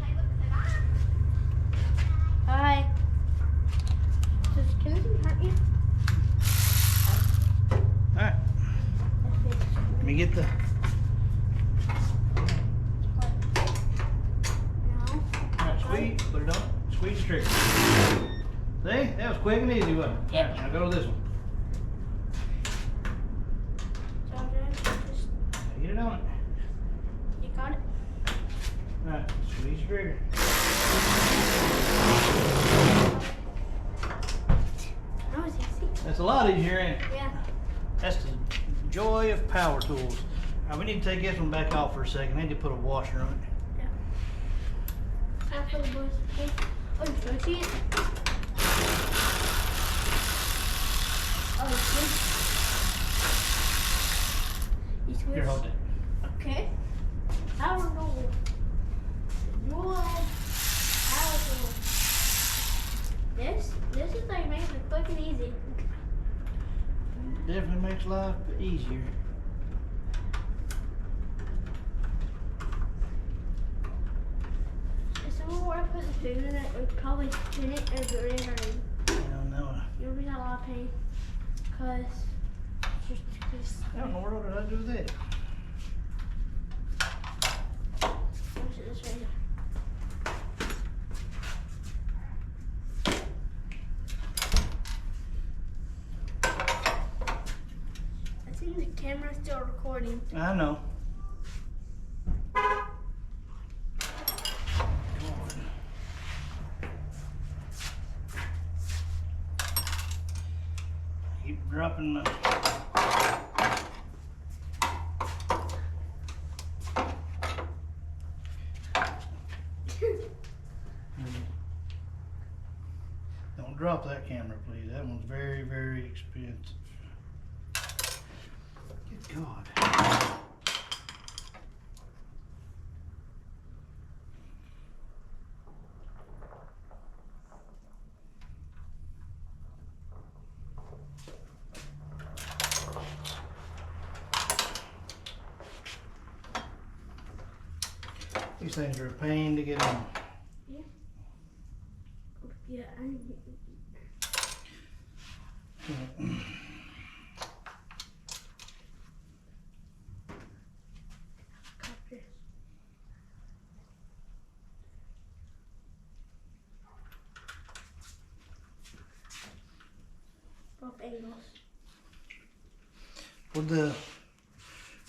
Hi. Does anything hurt you? All right. Let me get the. No. All right, squeeze. Put it on. Squeeze the trigger. See? That was quick and easy, wasn't it? All right, now go to this one. Get it on it. You got it? All right, squeeze the trigger. That was easy. That's a lot easier, ain't it? Yeah. That's the joy of power tools. All right, we need to take this one back off for a second. I need to put a washer on it. After the boys. Okay. Oh, you want to see it? Oh, you switch? Here, hold it. Okay. I don't know. Roll. Power tool. This is like making it quick and easy. Definitely makes life easier. If someone were to put the food in it, would probably spin it and do it in hurry. I don't know. You'll be in a lot of pain. Cause just I don't know what did I do with it. push it this way. I think the camera's still recording. I know. Keep dropping my. Don't drop that camera, please. That one's very, very expensive. Good God. These things are a pain to get on. Yeah. Yeah, both angles. With the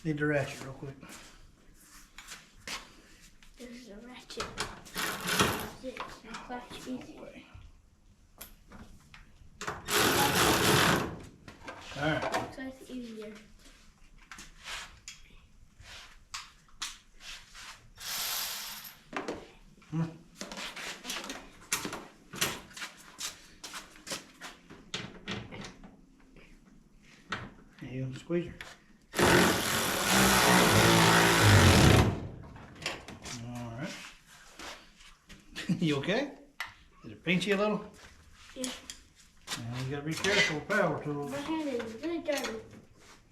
need the ratchet real quick. This is a ratchet. It's much easier. Alright. So it's easier. Come on. There you go, squeeze her. Alright. You okay? Did it pinch you a little? Yeah. Now you gotta be careful with power tools. My hand is really dirty.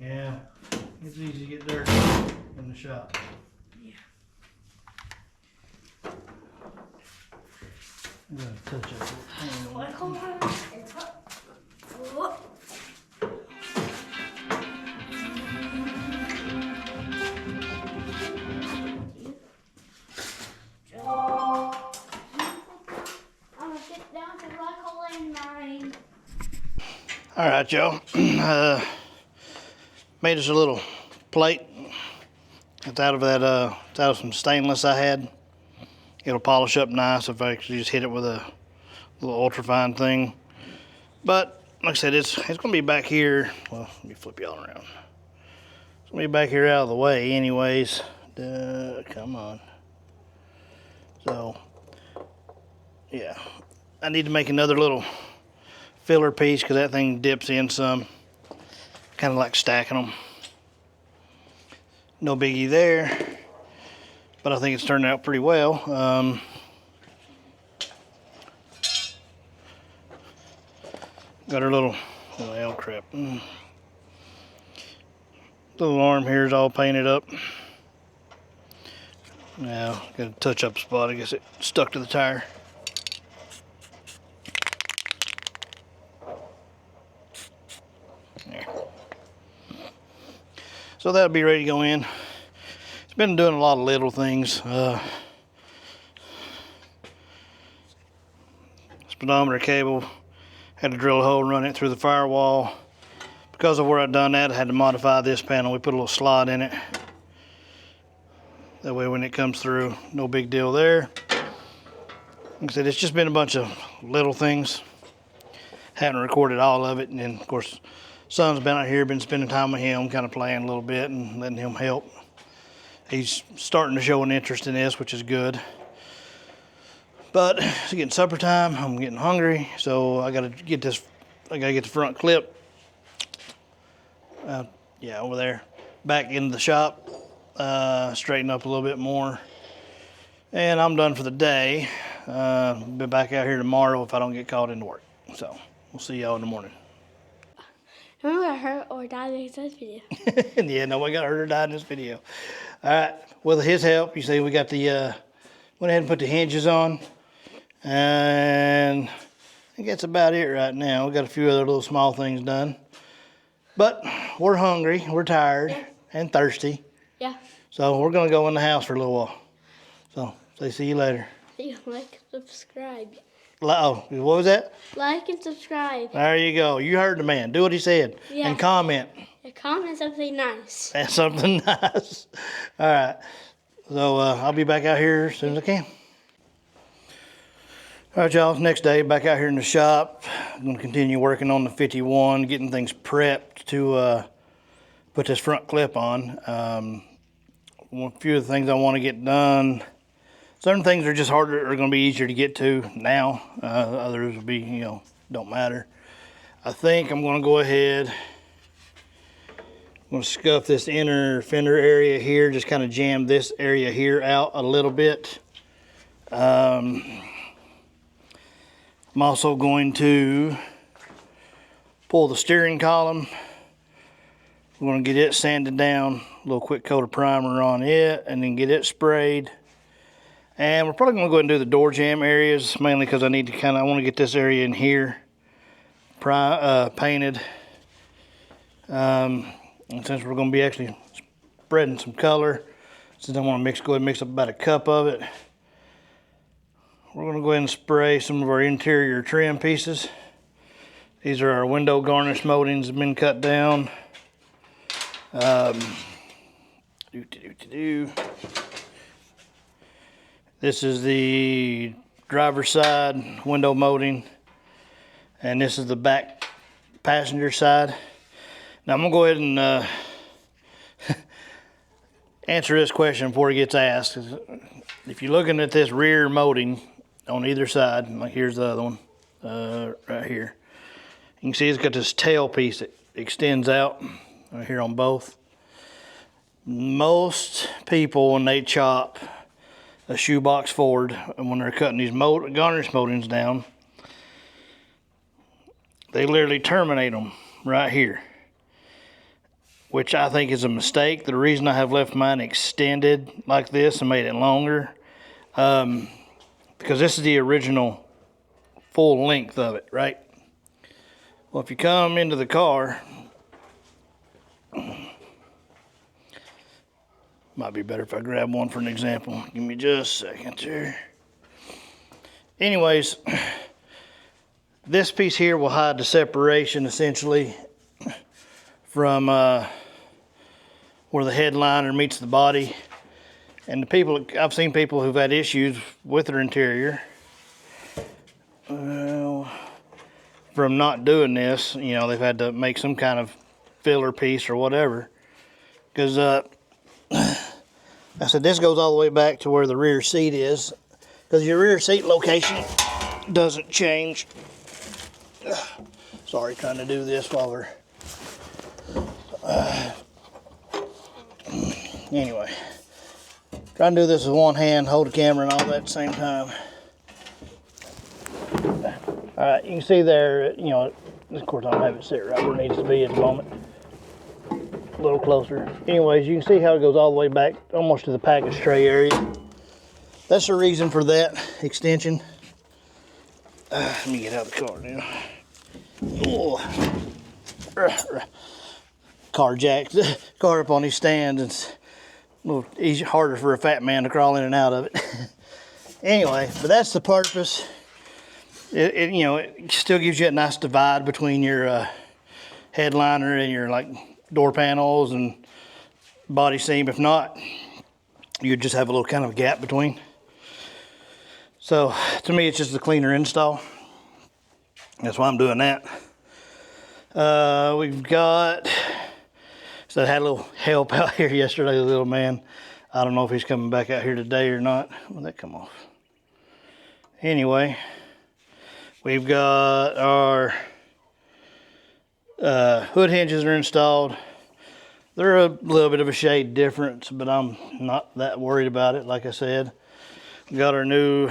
Yeah, it's easy to get dirty in the shop. Yeah. I'm gonna touch it. Hang on. What color is it? What? I'm gonna sit down to rock hole in mine. All right, Joe. Made us a little plate. It's out of that. It's out of some stainless I had. It'll polish up nice if I actually just hit it with a little ultrafine thing. But like I said, it's gonna be back here. Well, let me flip y'all around. It's gonna be back here out of the way, anyways. Come on. So, yeah, I need to make another little filler piece because that thing dips in some. Kind of like stacking them. No biggie there, but I think it's turned out pretty well. Got our little, well, crap. Little arm here is all painted up. Now, got a touch-up spot. I guess it stuck to the tire. There. So that'll be ready to go in. It's been doing a lot of little things. Speedometer cable, had to drill a hole and run it through the firewall. Because of where I'd done that, I had to modify this panel. We put a little slot in it. That way when it comes through, no big deal there. Like I said, it's just been a bunch of little things. Haven't recorded all of it. And then, of course, son's been out here, been spending time with him, kind of playing a little bit and letting him help. He's starting to show an interest in this, which is good. But it's getting supper time. I'm getting hungry, so I gotta get this. I gotta get the front clip. Yeah, over there, back into the shop, straighten up a little bit more, and I'm done for the day. Be back out here tomorrow if I don't get called into work. So we'll see y'all in the morning. Nobody got hurt or died in this video. Yeah, nobody got hurt or died in this video. All right, with his help, you see we got the went ahead and put the hinges on. And I think that's about it right now. We got a few other little small things done. But we're hungry, we're tired, and thirsty. Yeah. So we're gonna go in the house for a little while. So say see you later. Like and subscribe. Oh, what was that? Like and subscribe. There you go. You heard the man. Do what he said. Yeah. And comment. Yeah, comment something nice. That's something nice. All right. So I'll be back out here as soon as I can. All right, y'all, next day, back out here in the shop. I'm gonna continue working on the 51, getting things prepped to put this front clip on. A few of the things I wanna get done. Certain things are just harder, are gonna be easier to get to now. Others will be, don't matter. I think I'm gonna go ahead, I'm gonna scuff this inner fender area here, just kind of jam this area here out a little bit. I'm also going to pull the steering column. We're going to get it sanded down, a little quick coat of primer on it, and then get it sprayed. And we're probably going to go ahead and do the door jamb areas, mainly because I need to I want to get this area in here painted. And since we're going to be actually spreading some color, since I want to go ahead and mix up about a cup of it, we're going to go ahead and spray some of our interior trim pieces. These are our window garnish moldings that have been cut down. This is the driver's side window molding, and this is the back passenger side. Now I'm going to go ahead and answer this question before it gets asked. If you're looking at this rear molding, on either side, like here's the other one, right here. You can see it's got this tail piece that extends out right here on both. Most people, when they chop a shoebox Ford, and when they're cutting these garnish moldings down, they literally terminate them right here, which I think is a mistake. The reason I have left mine extended like this and made it longer, because this is the original full length of it, right? Well, if you come into the car, might be better if I grab one for an example. Give me just a second here. Anyways, this piece here will hide the separation essentially from where the headliner meets the body. And I've seen people who've had issues with their interior from not doing this. They've had to make some kind of filler piece or whatever. Because I said this goes all the way back to where the rear seat is. Because your rear seat location doesn't change. Sorry, trying to do this while we're... Anyway. Trying to do this with one hand, hold the camera and all that at the same time. Alright, you can see there, of course I don't have it set right where it needs to be at the moment. a little closer. Anyways, you can see how it goes all the way back almost to the package tray area. That's the reason for that extension. Let me get out of the car now. Oh. Car jacked, car up on these stands. It's a little easier, harder for a fat man to crawl in and out of it. Anyway, but that's the purpose. You know, it still gives you a nice divide between your headliner and your like door panels and body seam. If not, you just have a little kind of gap between. So to me, it's just a cleaner install. That's why I'm doing that. We've got, so I had a little help out here yesterday, the little man. I don't know if he's coming back out here today or not. Will that come off? Anyway, we've got our hood hinges are installed. They're a little bit of a shade difference, but I'm not that worried about it, like I said. We got our new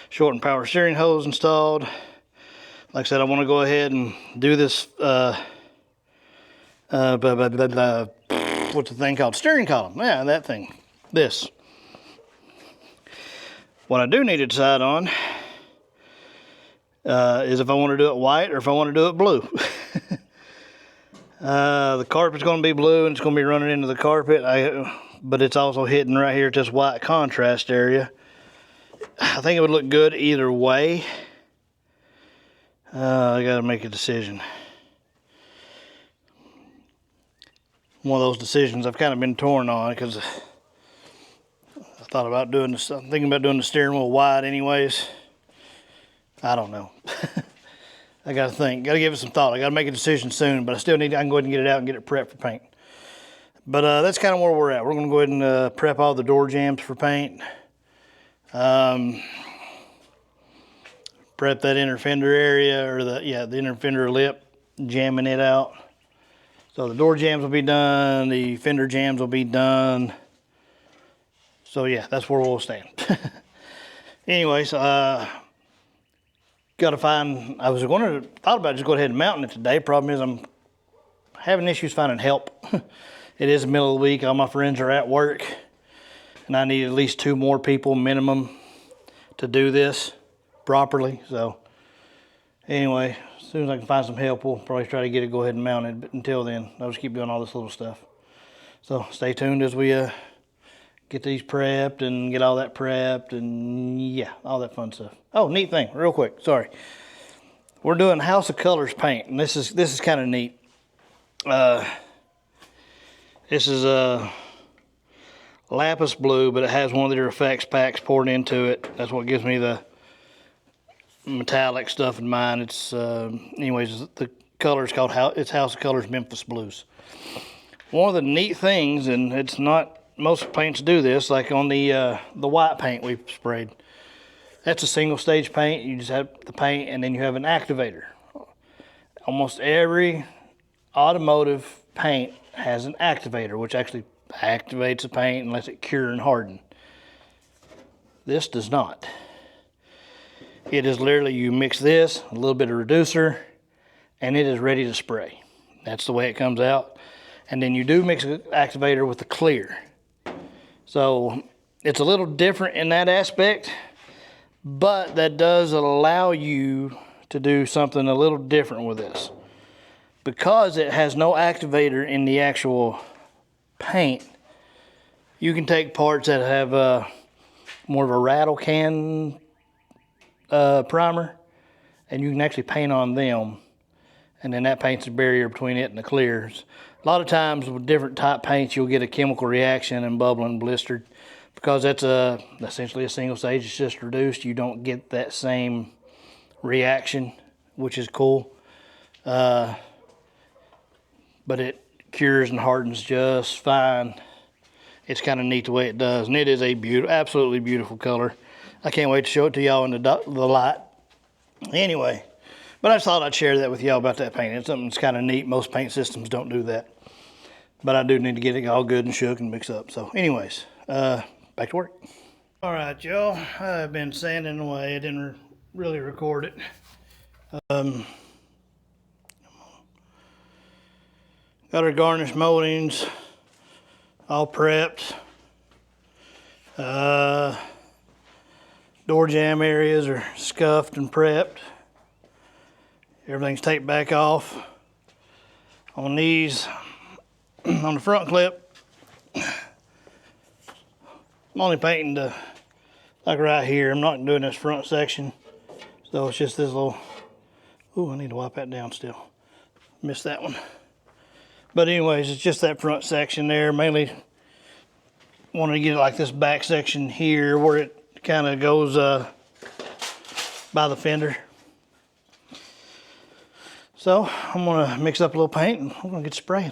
short and power steering hose installed. Like I said, I want to go ahead and do this, what's the thing called? Steering column. Yeah, that thing. This. What I do need to decide on is if I want to do it white or if I want to do it blue. The carpet's going to be blue and it's going to be running into the carpet, but it's also hitting right here at this white contrast area. I think it would look good either way. I got to make a decision. One of those decisions I've kind of been torn on because I thought about doing this. I'm thinking about doing the steering wheel wide anyways. I don't know. I got to think. Got to give it some thought. I got to make a decision soon, but I can go ahead and get it out and get it prepped for paint. But that's kind of where we're at. We're going to go ahead and prep all the door jambs for paint. Prep that inner fender area, or the inner fender lip, jamming it out. So the door jambs will be done, the fender jambs will be done. So yeah, that's where we'll stand. Anyways, got to find, thought about just go ahead and mounting it today. Problem is I'm having issues finding help. It is the middle of the week, all my friends are at work, and I need at least 2 more people minimum to do this properly. So anyway, as soon as I can find some help, we'll probably try to get it, go ahead and mount it. But until then, I'll just keep doing all this little stuff. So stay tuned as we get these prepped and get all that prepped and yeah, all that fun stuff. Oh, neat thing, real quick, sorry. We're doing House of Colors paint, and this is kind of neat. This is a lapis blue, but it has one of their effects packs poured into it. That's what gives me the metallic stuff in mine. It's anyways, the color is called it's House of Colors Memphis Blues. One of the neat things, and it's not most paints do this, like on the white paint we've sprayed. That's a single stage paint. You just have the paint and then you have an activator. Almost every automotive paint has an activator, which actually activates the paint and lets it cure and harden. This does not. It is literally, you mix this, a little bit of reducer, and it is ready to spray. That's the way it comes out. And then you do mix an activator with the clear. So it's a little different in that aspect, but that does allow you to do something a little different with this. Because it has no activator in the actual paint, you can take parts that have more of a rattle can primer, and you can actually paint on them, and then that paints a barrier between it and the clears. A lot of times with different type paints, you'll get a chemical reaction and bubbling, blistered, because that's essentially a single stage. It's just reduced. You don't get that same reaction, which is cool. But it cures and hardens just fine. It's kind of neat the way it does, and it is a absolutely beautiful color. I can't wait to show it to y'all in the light. Anyway, but I just thought I'd share that with y'all about that paint. It's something that's kind of neat. Most paint systems don't do that. But I do need to get it all good and shook and mixed up. So anyways, back to work. All right, y'all. I've been sanding away. I didn't really record it. Got our garnish moldings all prepped. Door jamb areas are scuffed and prepped. Everything's taped back off. On these, on the front clip, I'm only painting the, like right here. I'm not doing this front section. So it's just this little, ooh, I need to wipe that down still. Missed that one. But anyways, it's just that front section there. Mainly wanted to get it like this back section here where it kind of goes by the fender. So I'm gonna mix up a little paint and I'm gonna get spraying.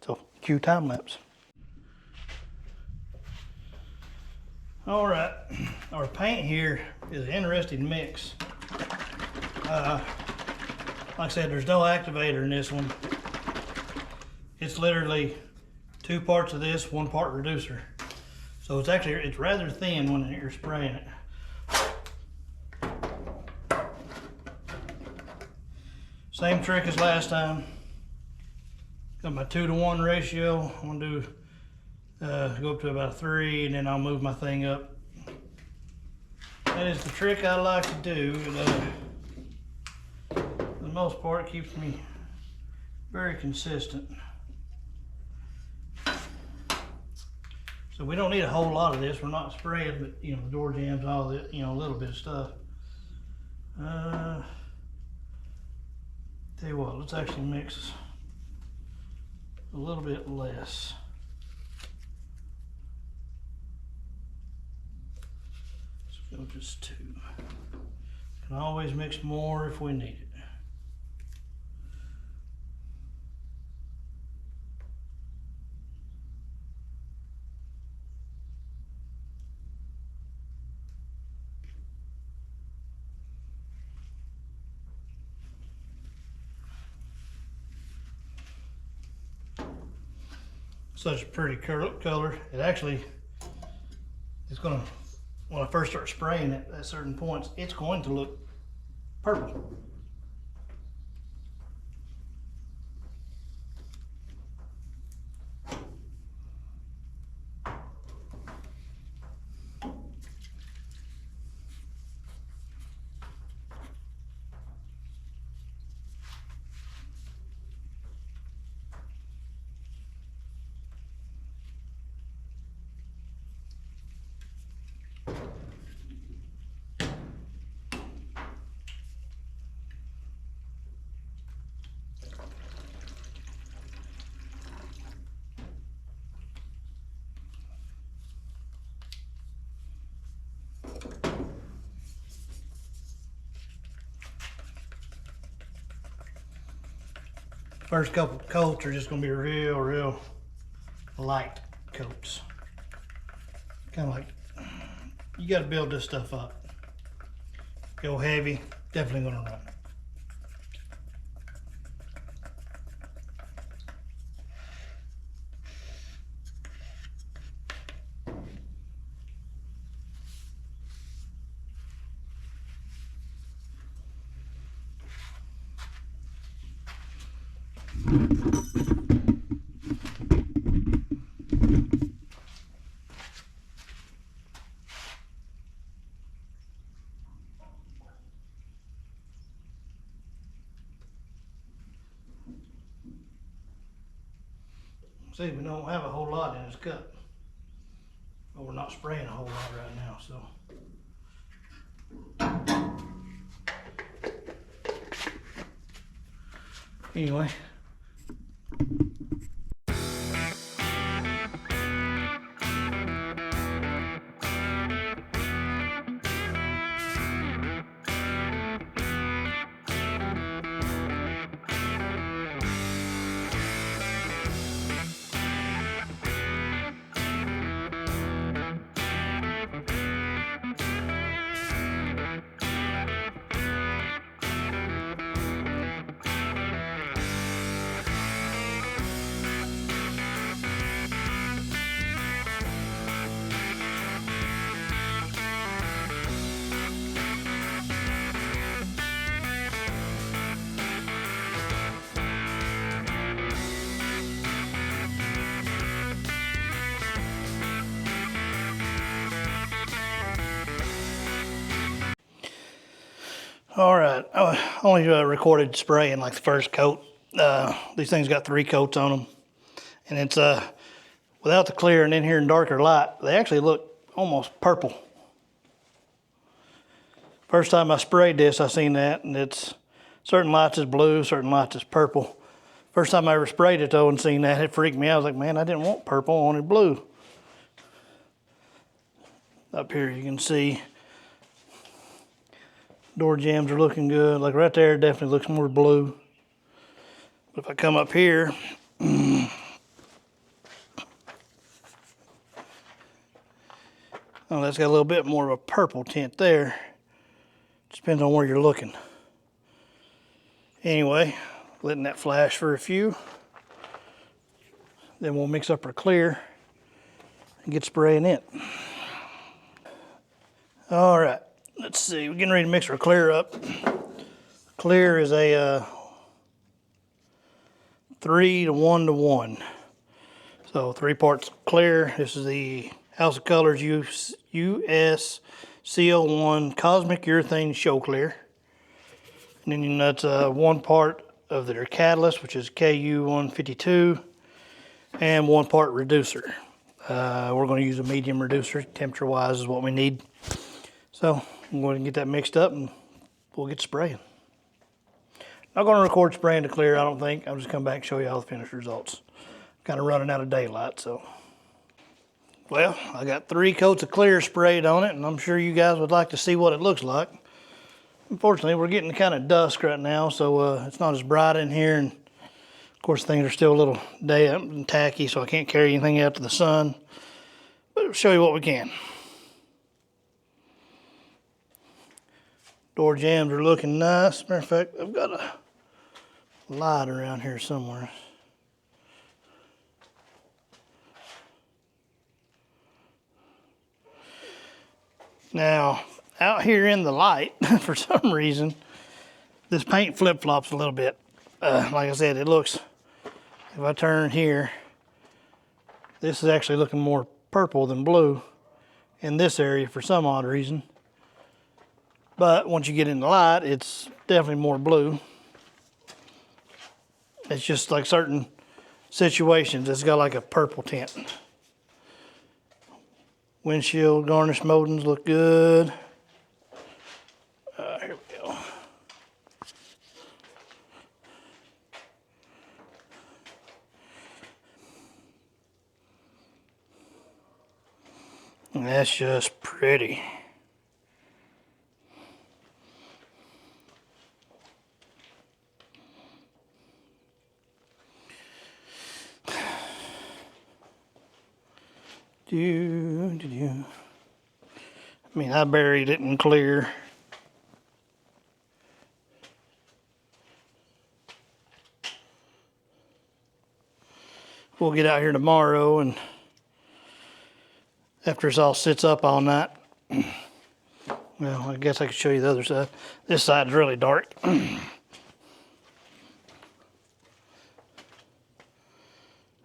So cue time lapse. All right, our paint here is an interesting mix. Like I said, there's no activator in this one. It's literally 2 parts of this, 1 part reducer. So it's rather thin when you're spraying it. Same trick as last time. Got my 2-to-1 ratio. I'm gonna do go up to about 3, and then I'll move my thing up. That is the trick I like to do. For the most part, it keeps me very consistent. So we don't need a whole lot of this. We're not spraying, but you know, the door jambs, all that, you know, a little bit of stuff. Tell you what, let's actually mix a little bit less. Let's go just 2. Can always mix more if we need it. Such a pretty color. It actually is gonna, when I first start spraying it at certain points, it's going to look purple. First couple coats are just gonna be real light coats. Kind of like, you gotta build this stuff up. Go heavy, definitely gonna run. See, we don't have a whole lot in this cup. But we're not spraying a whole lot right now, so. Anyway. All right, I only recorded spraying like the first coat. These things got 3 coats on them, and it's without the clear and in here in darker light, they actually look almost purple. First time I sprayed this, I seen that, and it's certain lights is blue, certain lights is purple. First time I ever sprayed it though and seen that, it freaked me out. I was like, man, I didn't want purple, I wanted blue. Up here you can see door jambs are looking good. Like right there, it definitely looks more blue. But if I come up here, oh, that's got a little bit more of a purple tint there. Just depends on where you're looking. Anyway, letting that flash for a few. Then we'll mix up our clear and get spraying it. All right, let's see. We're getting ready to mix our clear up. Clear is a 3 to 1 to 1. So 3 parts clear. This is the House of Colors US CO1 Cosmic Urethane Show Clear. And then that's 1 part of their catalyst, which is KU152, and 1 part reducer. We're going to use a medium reducer. Temperature-wise is what we need. So I'm going to get that mixed up and we'll get spraying. Not going to record spraying to clear, I don't think. I'll just come back and show you all the finished results. Kind of running out of daylight, so. Well, I got 3 coats of clear sprayed on it, and I'm sure you guys would like to see what it looks like. Unfortunately, we're getting kind of dusk right now, so it's not as bright in here, and of course things are still a little damp and tacky, so I can't carry anything out to the sun. But I'll show you what we can. Door jambs are looking nice. Matter of fact, I've got a light around here somewhere. Now, out here in the light, for some reason, this paint flip-flops a little bit. Like I said, it looks, if I turn here, this is actually looking more purple than blue in this area for some odd reason. But once you get in the light, it's definitely more blue. It's just like certain situations, it's got like a purple tint. Windshield garnish moldings look good. Here we go. And that's just pretty. I mean, I buried it in clear. We'll get out here tomorrow, and after this all sits up all night, well, I guess I could show you the other side. This side is really dark.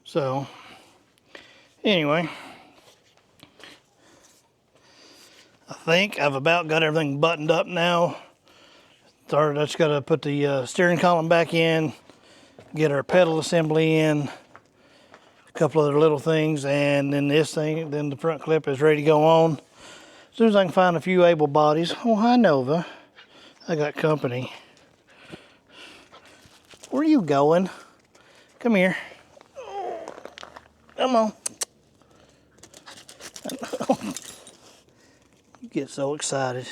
So, anyway, I think I've about got everything buttoned up now. I just got to put the steering column back in, get our pedal assembly in, a couple other little things, and then this thing, then the front clip is ready to go on. As soon as I can find a few able bodies. Oh, hi Nova. I got company. Where are you going? Come here. Come on. You get so excited.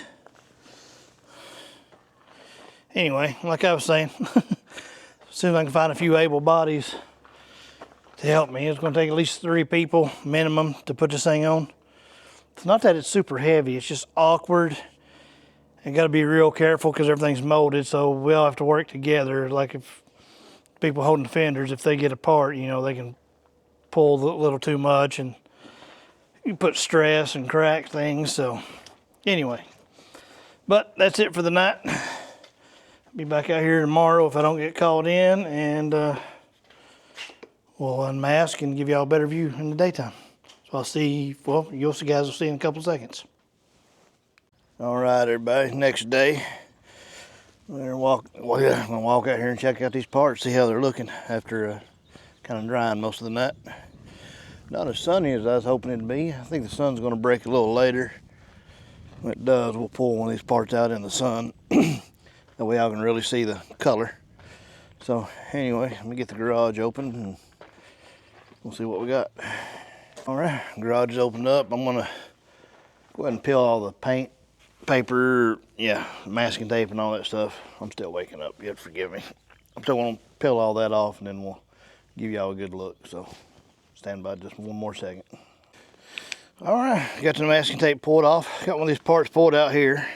Anyway, like I was saying, as soon as I can find a few able bodies to help me, it's going to take at least 3 people minimum to put this thing on. It's not that it's super heavy, it's just awkward. You got to be real careful because everything's molded, so we all have to work together. Like if people holding fenders, if they get apart, you know, they can pull a little too much and you put stress and crack things. So anyway, but that's it for the night. Be back out here tomorrow if I don't get called in, and we'll unmask and give y'all a better view in the daytime. So I'll see, well, you guys will see in a couple seconds. All right, everybody, next day. Well, yeah, I'm gonna walk out here and check out these parts, see how they're looking after kind of drying most of the night. Not as sunny as I was hoping it'd be. I think the sun's gonna break a little later. When it does, we'll pull one of these parts out in the sun. That way I can really see the color. So anyway, let me get the garage open and we'll see what we got. All right, garage is opened up. I'm gonna go ahead and peel all the paint, paper, masking tape and all that stuff. I'm still waking up, you have to forgive me. I'm still gonna peel all that off and then we'll give y'all a good look. So stand by just one more second. All right, got the masking tape pulled off. Got one of these parts pulled out here.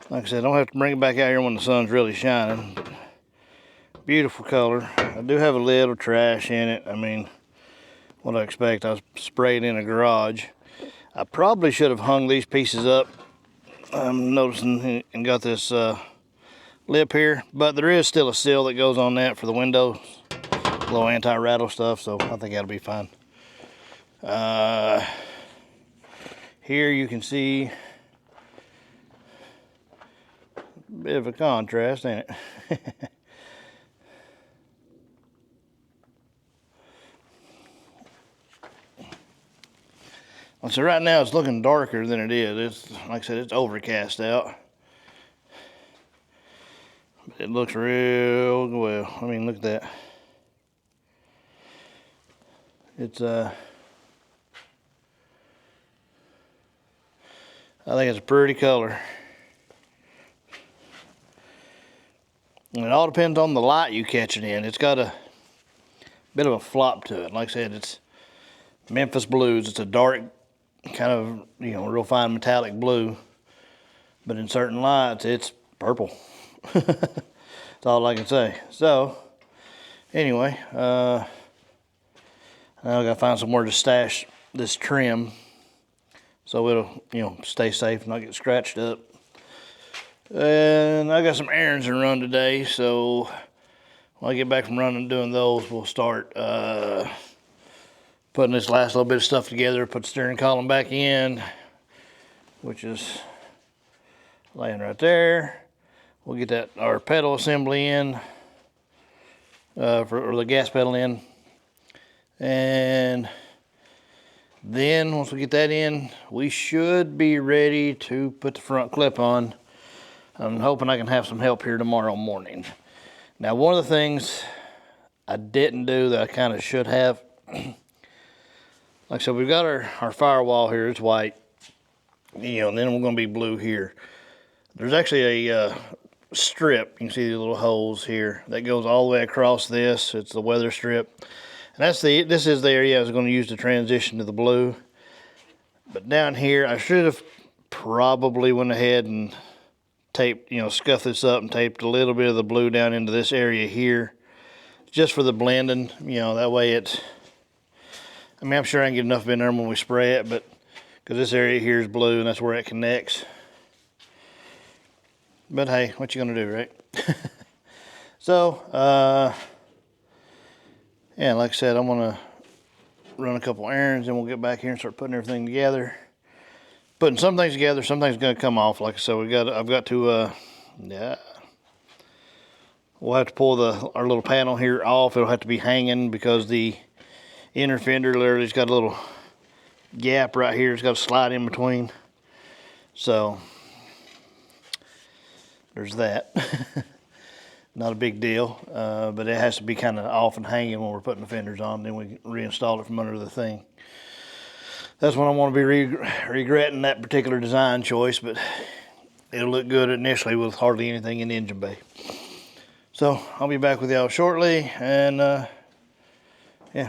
Like I said, I don't have to bring it back out here when the sun's really shining. Beautiful color. I do have a little trash in it. I mean, what I expect. I was sprayed in a garage. I probably should have hung these pieces up. I'm noticing and got this lip here, but there is still a seal that goes on that for the windows. A little anti-rattle stuff, so I think that'll be fine. Here you can see a bit of a contrast, ain't it? So right now it's looking darker than it is. It's, like I said, it's overcast out. It looks real well. I mean, look at that. It's I think it's a pretty color. And it all depends on the light you catch it in. It's got a bit of a flop to it. Like I said, it's Memphis blues. It's a dark, kind of, real fine metallic blue. But in certain lights, it's purple. That's all I can say. So, anyway, now I gotta find somewhere to stash this trim so it'll, stay safe and not get scratched up. And I got some errands to run today, so when I get back from running and doing those, we'll start putting this last little bit of stuff together, put the steering column back in, which is laying right there. We'll get our pedal assembly in, or the gas pedal in. And then once we get that in, we should be ready to put the front clip on. I'm hoping I can have some help here tomorrow morning. Now, one of the things I didn't do that I kind of should have, like I said, we've got our firewall here, it's white, and then we're gonna be blue here. There's actually a strip, you can see the little holes here, that goes all the way across this. It's the weather strip. And this is the area I was gonna use to transition to the blue. But down here, I should have probably went ahead and taped, scuffed this up and taped a little bit of the blue down into this area here, just for the blending, that way I'm sure I can get enough in there when we spray it, but because this area here is blue and that's where it connects. But hey, what you gonna do, right? So, like I said, I'm gonna run a couple errands and we'll get back here and start putting everything together. Putting some things together, some things gonna come off. Like I said, I've got to, we'll have to pull our little panel here off. It'll have to be hanging because the inner fender literally's got a little gap right here. It's got a slide in between. So there's that. Not a big deal, but it has to be kind of off and hanging when we're putting the fenders on. Then we reinstall it from under the thing. That's when I want to be regretting that particular design choice, but it'll look good initially with hardly anything in the engine bay. So I'll be back with y'all shortly, and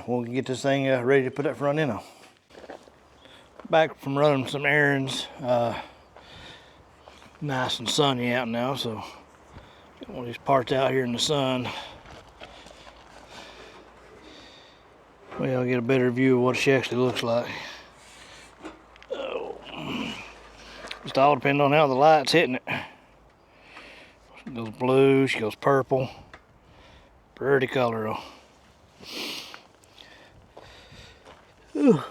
we'll get this thing ready to put that front end on. Back from running some errands. Nice and sunny out now, so got one of these parts out here in the sun. Well, I'll get a better view of what she actually looks like. Just all depends on how the light's hitting it. She goes blue, she goes purple. Pretty color though.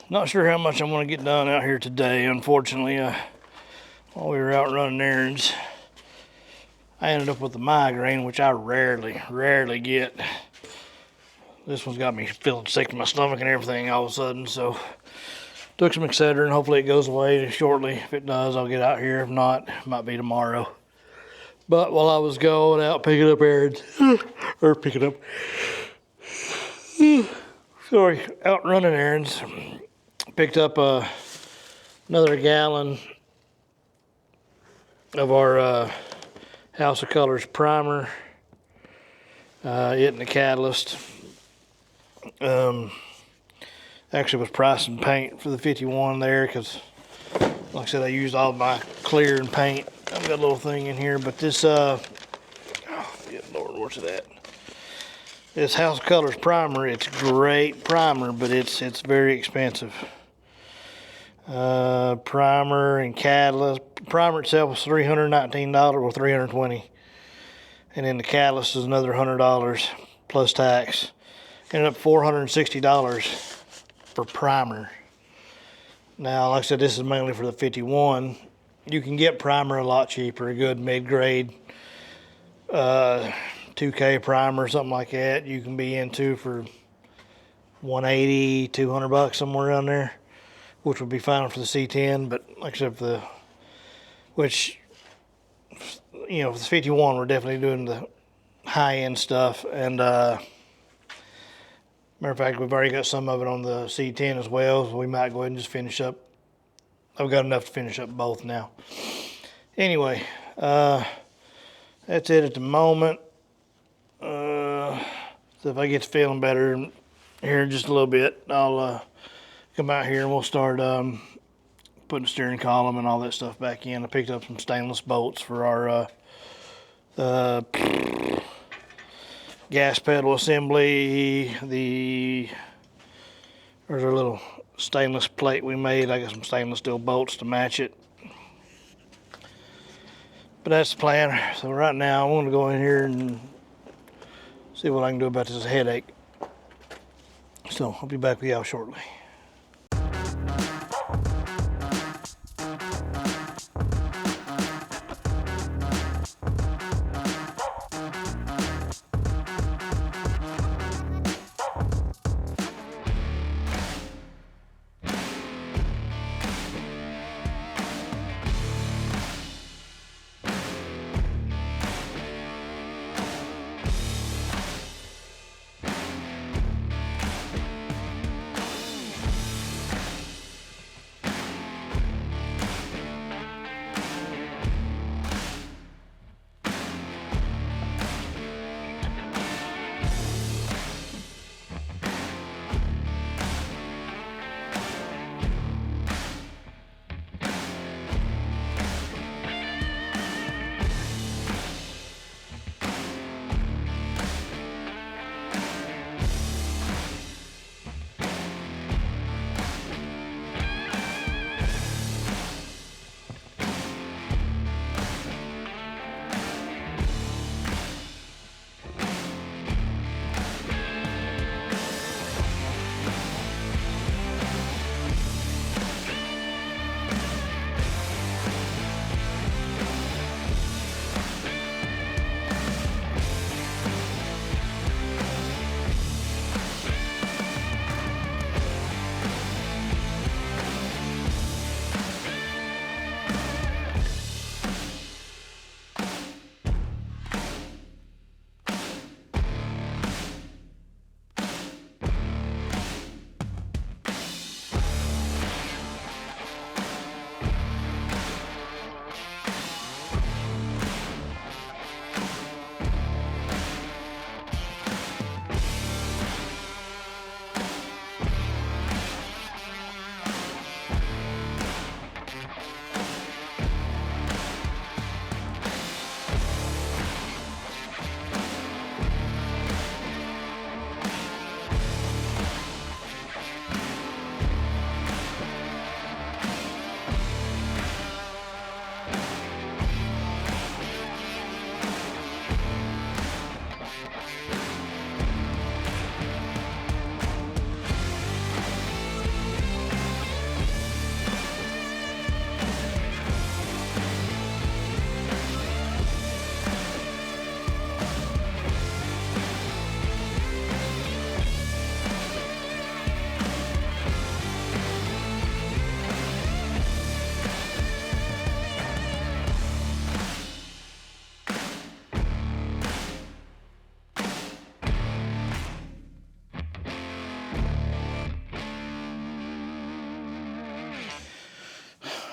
Not sure how much I'm going to get done out here today. Unfortunately, like while we were out running errands, I ended up with a migraine, which I rarely get. This one's got me feeling sick in my stomach and everything all of a sudden, so took some Excedrin. Hopefully it goes away shortly. If it does, I'll get out here. If not, it might be tomorrow. But while I was going out picking up errands, out running errands, picked up another gallon of our House of Colors primer, it and the catalyst. Actually was pricing paint for the 51 there because, like I said, I used all my clear and paint. I've got a little thing in here, but this, oh, good Lord, where's it at? This House of Colors primer, it's great primer, but it's very expensive. Primer and catalyst. Primer itself was $319 or $320, and then the catalyst is another $100 plus tax. Ended up $460 for primer. Now, like I said, this is mainly for the 51. You can get primer a lot cheaper, a good mid-grade 2K primer or something like that. You can be into for $180, $200, somewhere around there, which would be fine for the C10. But like I said, for the, which, you know, for the 51, we're definitely doing the high-end stuff. And matter of fact, we've already got some of it on the C10 as well, so we might go ahead and just finish up. I've got enough to finish up both now. Anyway, that's it at the moment. So if I get to feeling better here in just a little bit, I'll come out here and we'll start putting the steering column and all that stuff back in. I picked up some stainless bolts for our gas pedal assembly. There's a little stainless plate we made. I got some stainless steel bolts to match it. But that's the plan. So right now I'm going to go in here and see what I can do about this headache. So I'll be back with y'all shortly.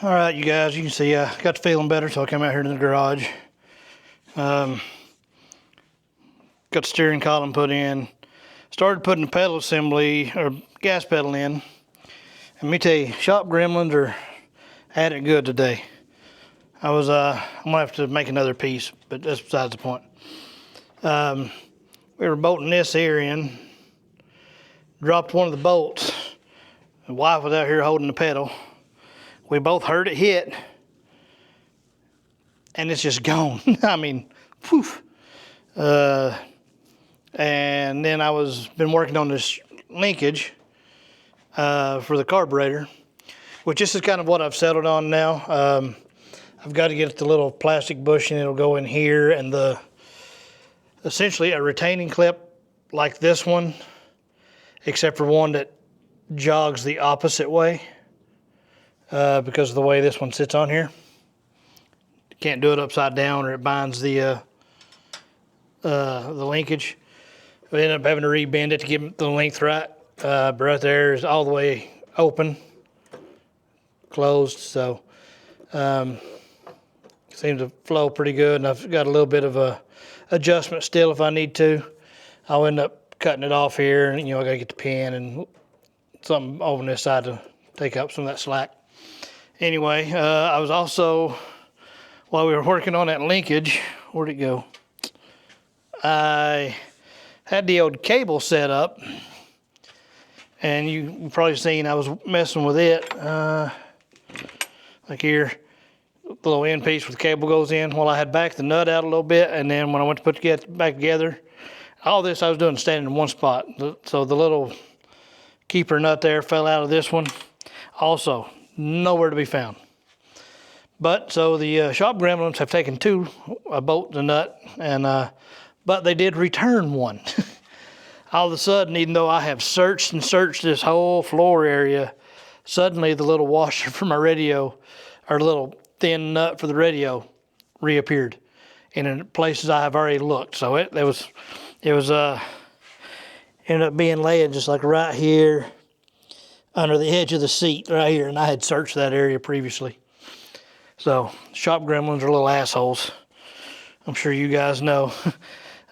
All right, you guys, you can see I got to feeling better, so I came out here to the garage. Got the steering column put in. Started putting the pedal assembly, or gas pedal in. And let me tell you, shop gremlins are at it good today. I'm gonna have to make another piece, but that's besides the point. We were bolting this here in, dropped one of the bolts. The wife was out here holding the pedal. We both heard it hit, and it's just gone. I mean, poof. And then been working on this linkage for the carburetor, which this is kind of what I've settled on now. I've got to get the little plastic bushing. It'll go in here, and essentially a retaining clip like this one, except for one that jogs the opposite way because of the way this one sits on here. Can't do it upside down or it binds the linkage. We end up having to rebend it to get the length right. But right there is all the way open, closed, so seems to flow pretty good. And I've got a little bit of a adjustment still if I need to. I'll end up cutting it off here, and I gotta get the pin and something over on this side to take up some of that slack. Anyway, I was also, while we were working on that linkage, where'd it go? I had the old cable set up, and you've probably seen I was messing with it. Like here, the little end piece where the cable goes in. Well, I had backed the nut out a little bit, and then when I went to put it back together, all this I was doing standing in one spot. So the little keeper nut there fell out of this one. Also, nowhere to be found. But so the shop gremlins have taken a bolt and a nut, and but they did return one. All of a sudden, even though I have searched and searched this whole floor area, suddenly the little washer for my radio, or the little thin nut for the radio, reappeared in places I have already looked. So it was ended up being laying just like right here under the edge of the seat right here, and I had searched that area previously. So shop gremlins are little assholes. I'm sure you guys know.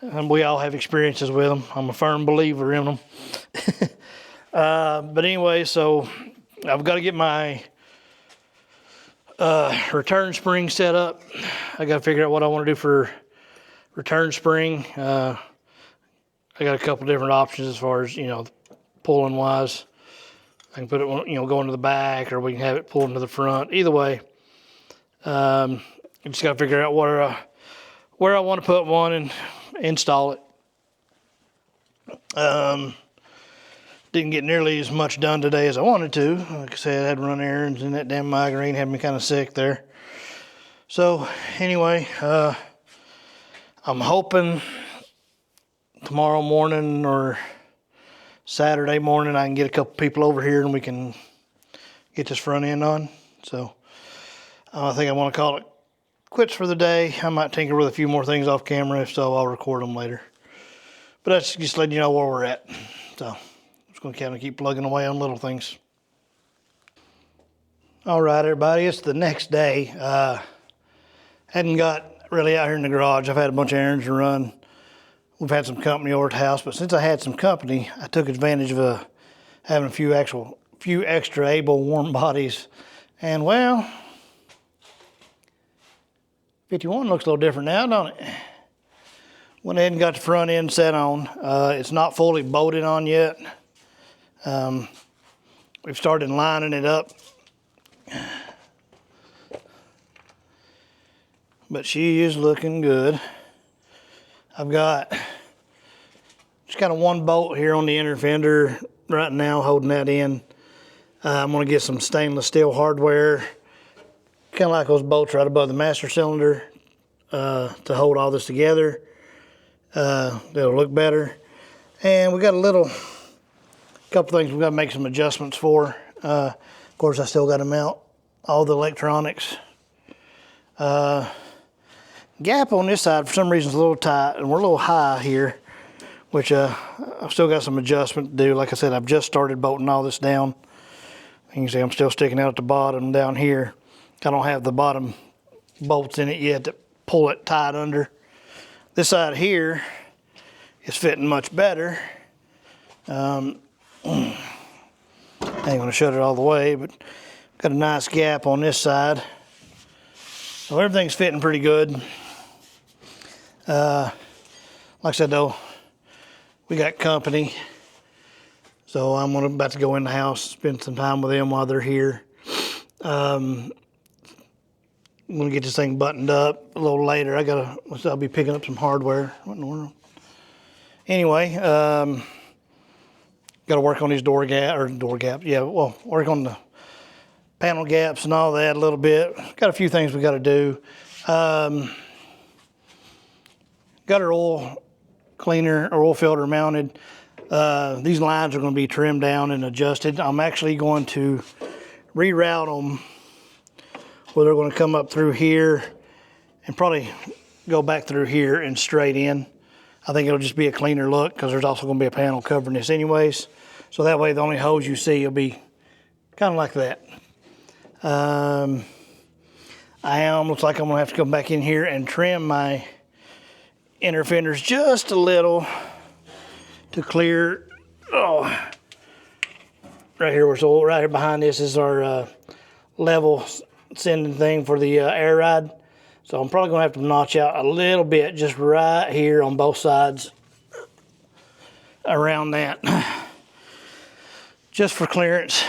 And we all have experiences with them. I'm a firm believer in them. But anyway, so I've got to get my return spring set up. I got to figure out what I want to do for return spring. I got a couple different options as far as, pulling wise. I can put it, go into the back, or we can have it pulled into the front. Either way, I just got to figure out where I want to put one and install it. Didn't get nearly as much done today as I wanted to. Like I said, I had to run errands, and that damn migraine had me kind of sick there. So anyway, I'm hoping tomorrow morning or Saturday morning I can get a couple people over here and we can get this front end on. So I think I want to call it quits for the day. I might tinker with a few more things off camera. If so, I'll record them later. But that's just letting you know where we're at. So I'm just going to kind of keep plugging away on little things. All right, everybody, it's the next day. Hadn't got really out here in the garage. I've had a bunch of errands to run. We've had some company over at the house, but since I had some company, I took advantage of having a few extra able warm bodies. And well, 51 looks a little different now, don't it? Went ahead and got the front end set on. It's not fully bolted on yet. We've started lining it up. But she is looking good. I've got just kind of one bolt here on the inner fender right now, holding that in. I'm going to get some stainless steel hardware, kind of like those bolts right above the master cylinder, to hold all this together. That'll look better. And we got a couple things we've got to make some adjustments for. Of course, I still got to mount all the electronics. Gap on this side for some reason is a little tight, and we're a little high here, which I've still got some adjustment to do. Like I said, I've just started bolting all this down. You can see I'm still sticking out at the bottom down here. I don't have the bottom bolts in it yet to pull it tight under. This side here is fitting much better. I ain't gonna shut it all the way, but got a nice gap on this side. So everything's fitting pretty good. Like I said though, we got company. So I'm about to go in the house, spend some time with them while they're here. I'm gonna get this thing buttoned up a little later. I'll be picking up some hardware. What in the world? Anyway, got to work on these door gaps. Yeah, well, work on the panel gaps and all that a little bit. Got a few things we got to do. Got our oil cleaner or oil filter mounted. These lines are going to be trimmed down and adjusted. I'm actually going to reroute them where they're going to come up through here and probably go back through here and straight in. I think it'll just be a cleaner look because there's also going to be a panel covering this anyways. So that way the only hose you see will be kind of like that. Looks like I'm going to have to come back in here and trim my inner fenders just a little to clear. Right here behind this is our level sending thing for the air ride. So I'm probably gonna have to notch out a little bit just right here on both sides around that, just for clearance.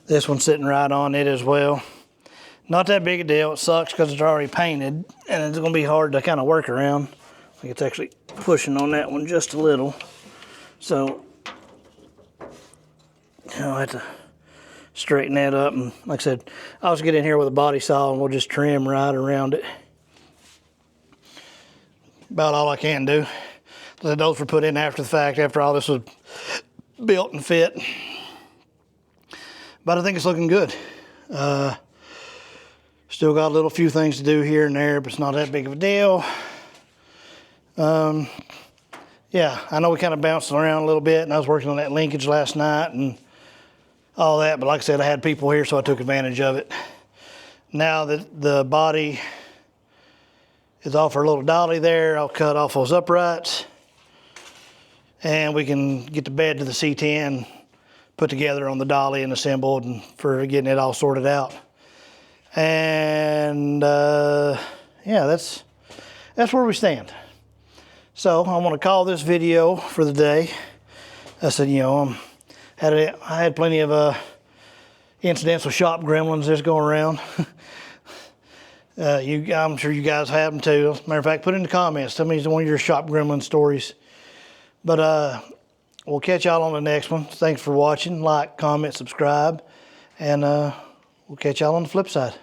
This one's sitting right on it as well. Not that big a deal. It sucks because it's already painted and it's gonna be hard to kind of work around. I think it's actually pushing on that one just a little. So I'll have to straighten that up, and like I said, I'll just get in here with a body saw and we'll just trim right around it. About all I can do. Those were put in after the fact, after all this was built and fit. But I think it's looking good. Still got a little few things to do here and there, but it's not that big of a deal. Yeah, I know we kind of bounced around a little bit, and I was working on that linkage last night and all that, but like I said, I had people here, so I took advantage of it. Now that the body is off our little dolly there, I'll cut off those uprights, and we can get the bed to the C10 put together on the dolly and assembled, and for getting it all sorted out. And yeah, that's where we stand. So I'm going to call this video for the day. I said, I had plenty of incidental shop gremlins that's going around. I'm sure you guys have them too. As a matter of fact, put in the comments. Tell me one of your shop gremlin stories. But we'll catch y'all on the next one. Thanks for watching. Like, comment, subscribe. And we'll catch y'all on the flip side.